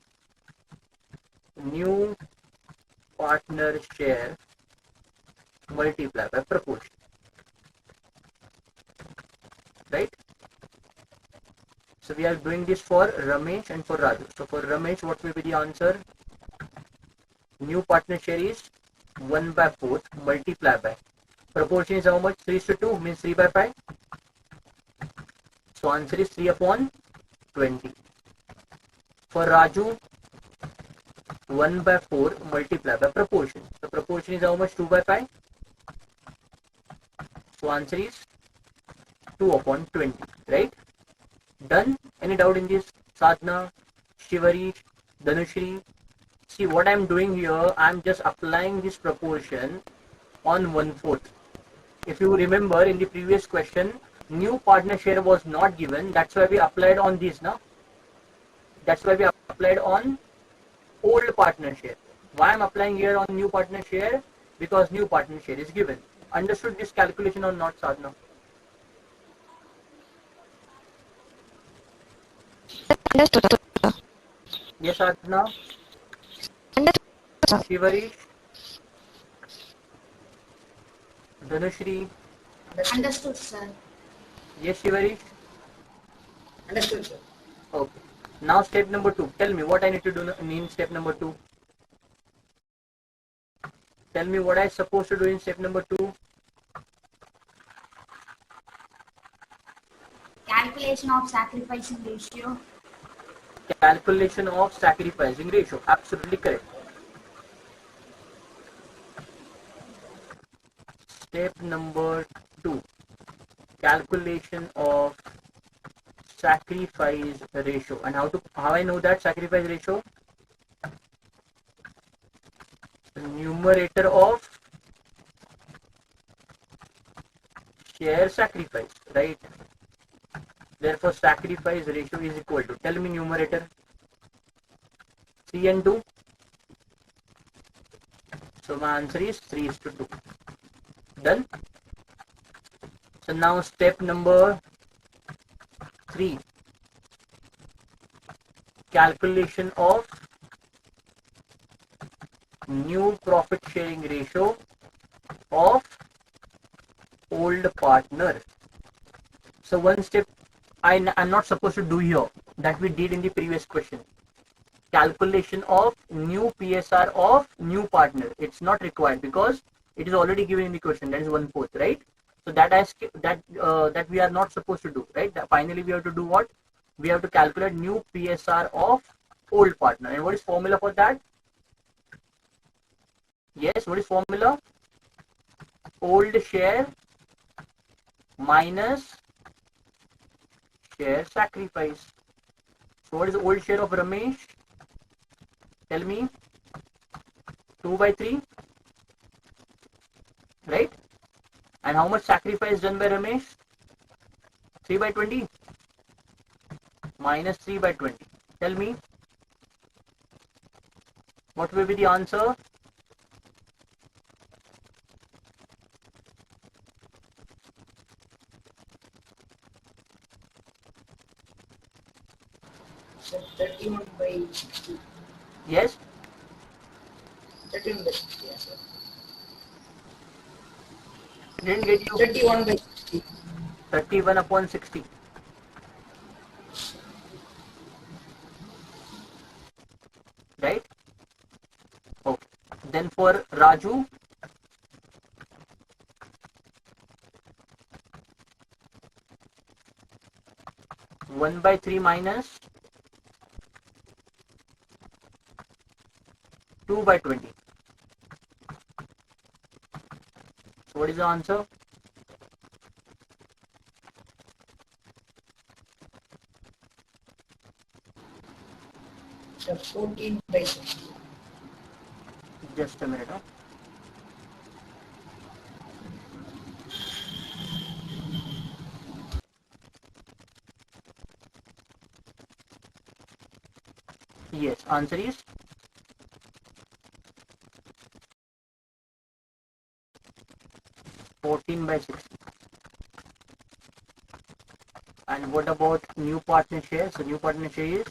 [SPEAKER 1] new partner share multiplied by proportion, right? So we are doing this for Ramesh and for Raju. So for Ramesh, what will be the answer? New partner share is 1/4 multiplied by proportion is how much? 3:2 means 3/5. So answer is 3/20. For Raju, 1/4 multiplied by proportion. So proportion is how much? 2/5. So answer is 2/20, right? Done? Any doubt in this? Sadhana, Shivarish, Dhanushri? See what I am doing here, I am just applying this proportion on 1/4. If you remember in the previous question, new partner share was not given. That's why we applied on this now. That's why we applied on old partner share. Why I'm applying here on new partner share? Because new partner share is given. Understood this calculation or not, Sadhana?
[SPEAKER 2] Understood, sir.
[SPEAKER 1] Yes, Sadhana.
[SPEAKER 2] Understood, sir.
[SPEAKER 1] Shivarish, Dhanushri.
[SPEAKER 3] Understood, sir.
[SPEAKER 1] Yes, Shivarish.
[SPEAKER 4] Understood, sir.
[SPEAKER 1] Okay. Now step number 2. Tell me what I need to do in step number 2. Tell me what I supposed to do in step number 2.
[SPEAKER 3] Calculation of sacrificing ratio.
[SPEAKER 1] Calculation of sacrificing ratio. Absolutely correct. Step number 2. Calculation of sacrifice ratio. And how I know that sacrifice ratio? Numerator of share sacrifice, right? Therefore sacrifice ratio is equal to, tell me numerator, 3 and 2. So my answer is 3:2. Done. So now step number 3. Calculation of new profit sharing ratio of old partner. So one step I'm not supposed to do here that we did in the previous question. Calculation of new PSR of new partner. It's not required because it is already given in the question. That is 1/4, right? So that we are not supposed to do, right? Finally, we have to do what? We have to calculate new PSR of old partner. And what is formula for that? Yes, what is formula? Old share minus share sacrifice. So what is the old share of Ramesh? Tell me. 2/3, right? And how much sacrifice done by Ramesh? 3/20 minus 3/20. Tell me. What will be the answer?
[SPEAKER 4] So 31/60.
[SPEAKER 1] Yes?
[SPEAKER 4] 31/60, yes, sir.
[SPEAKER 1] Didn't get you.
[SPEAKER 4] 31/60.
[SPEAKER 1] 31/60. Right? Okay. Then for Raju, 1/3 minus 2 by 20. So what is the answer?
[SPEAKER 4] So 14 by 60.
[SPEAKER 1] Just a minute. Huh? Yes, answer is 14 by 60. And what about new partner share? So new partner share is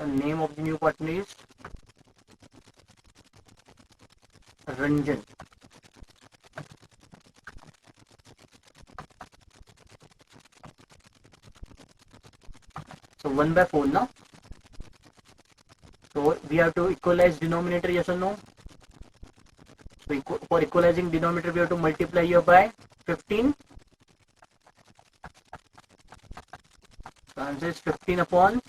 [SPEAKER 1] name of the new partner is Ranjan. So 1 by 4 now. So we have to equalize denominator, yes or no? So for equalizing denominator, we have to multiply here by 15. So answer is 15 upon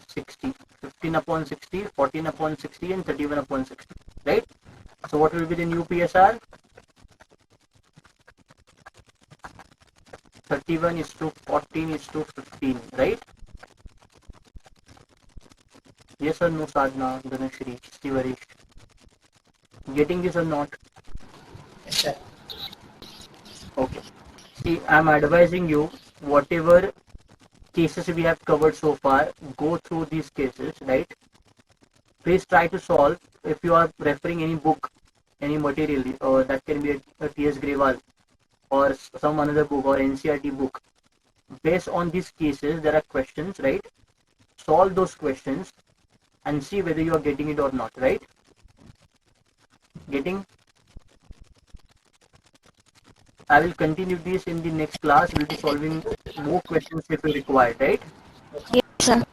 [SPEAKER 1] 60. 15 upon 60, 14 upon 60 and 31 upon 60. Right? So what will be the new PSR? 31 is to 14 is to 15. Right? Yes or no, Sadhna, Dhanashri, Stivarish? Getting this or not?
[SPEAKER 4] Yes, sir.
[SPEAKER 1] Okay. See, I am advising you, whatever cases we have covered so far, go through these cases, right? Please try to solve. If you are referring any book, any material, that can be a T.S. Grewal or some another book or NCERT book. Based on these cases, there are questions, right? Solve those questions and see whether you are getting it or not, right? Getting? I will continue this in the next class. We'll be solving more questions if required, right?
[SPEAKER 2] Yes, sir.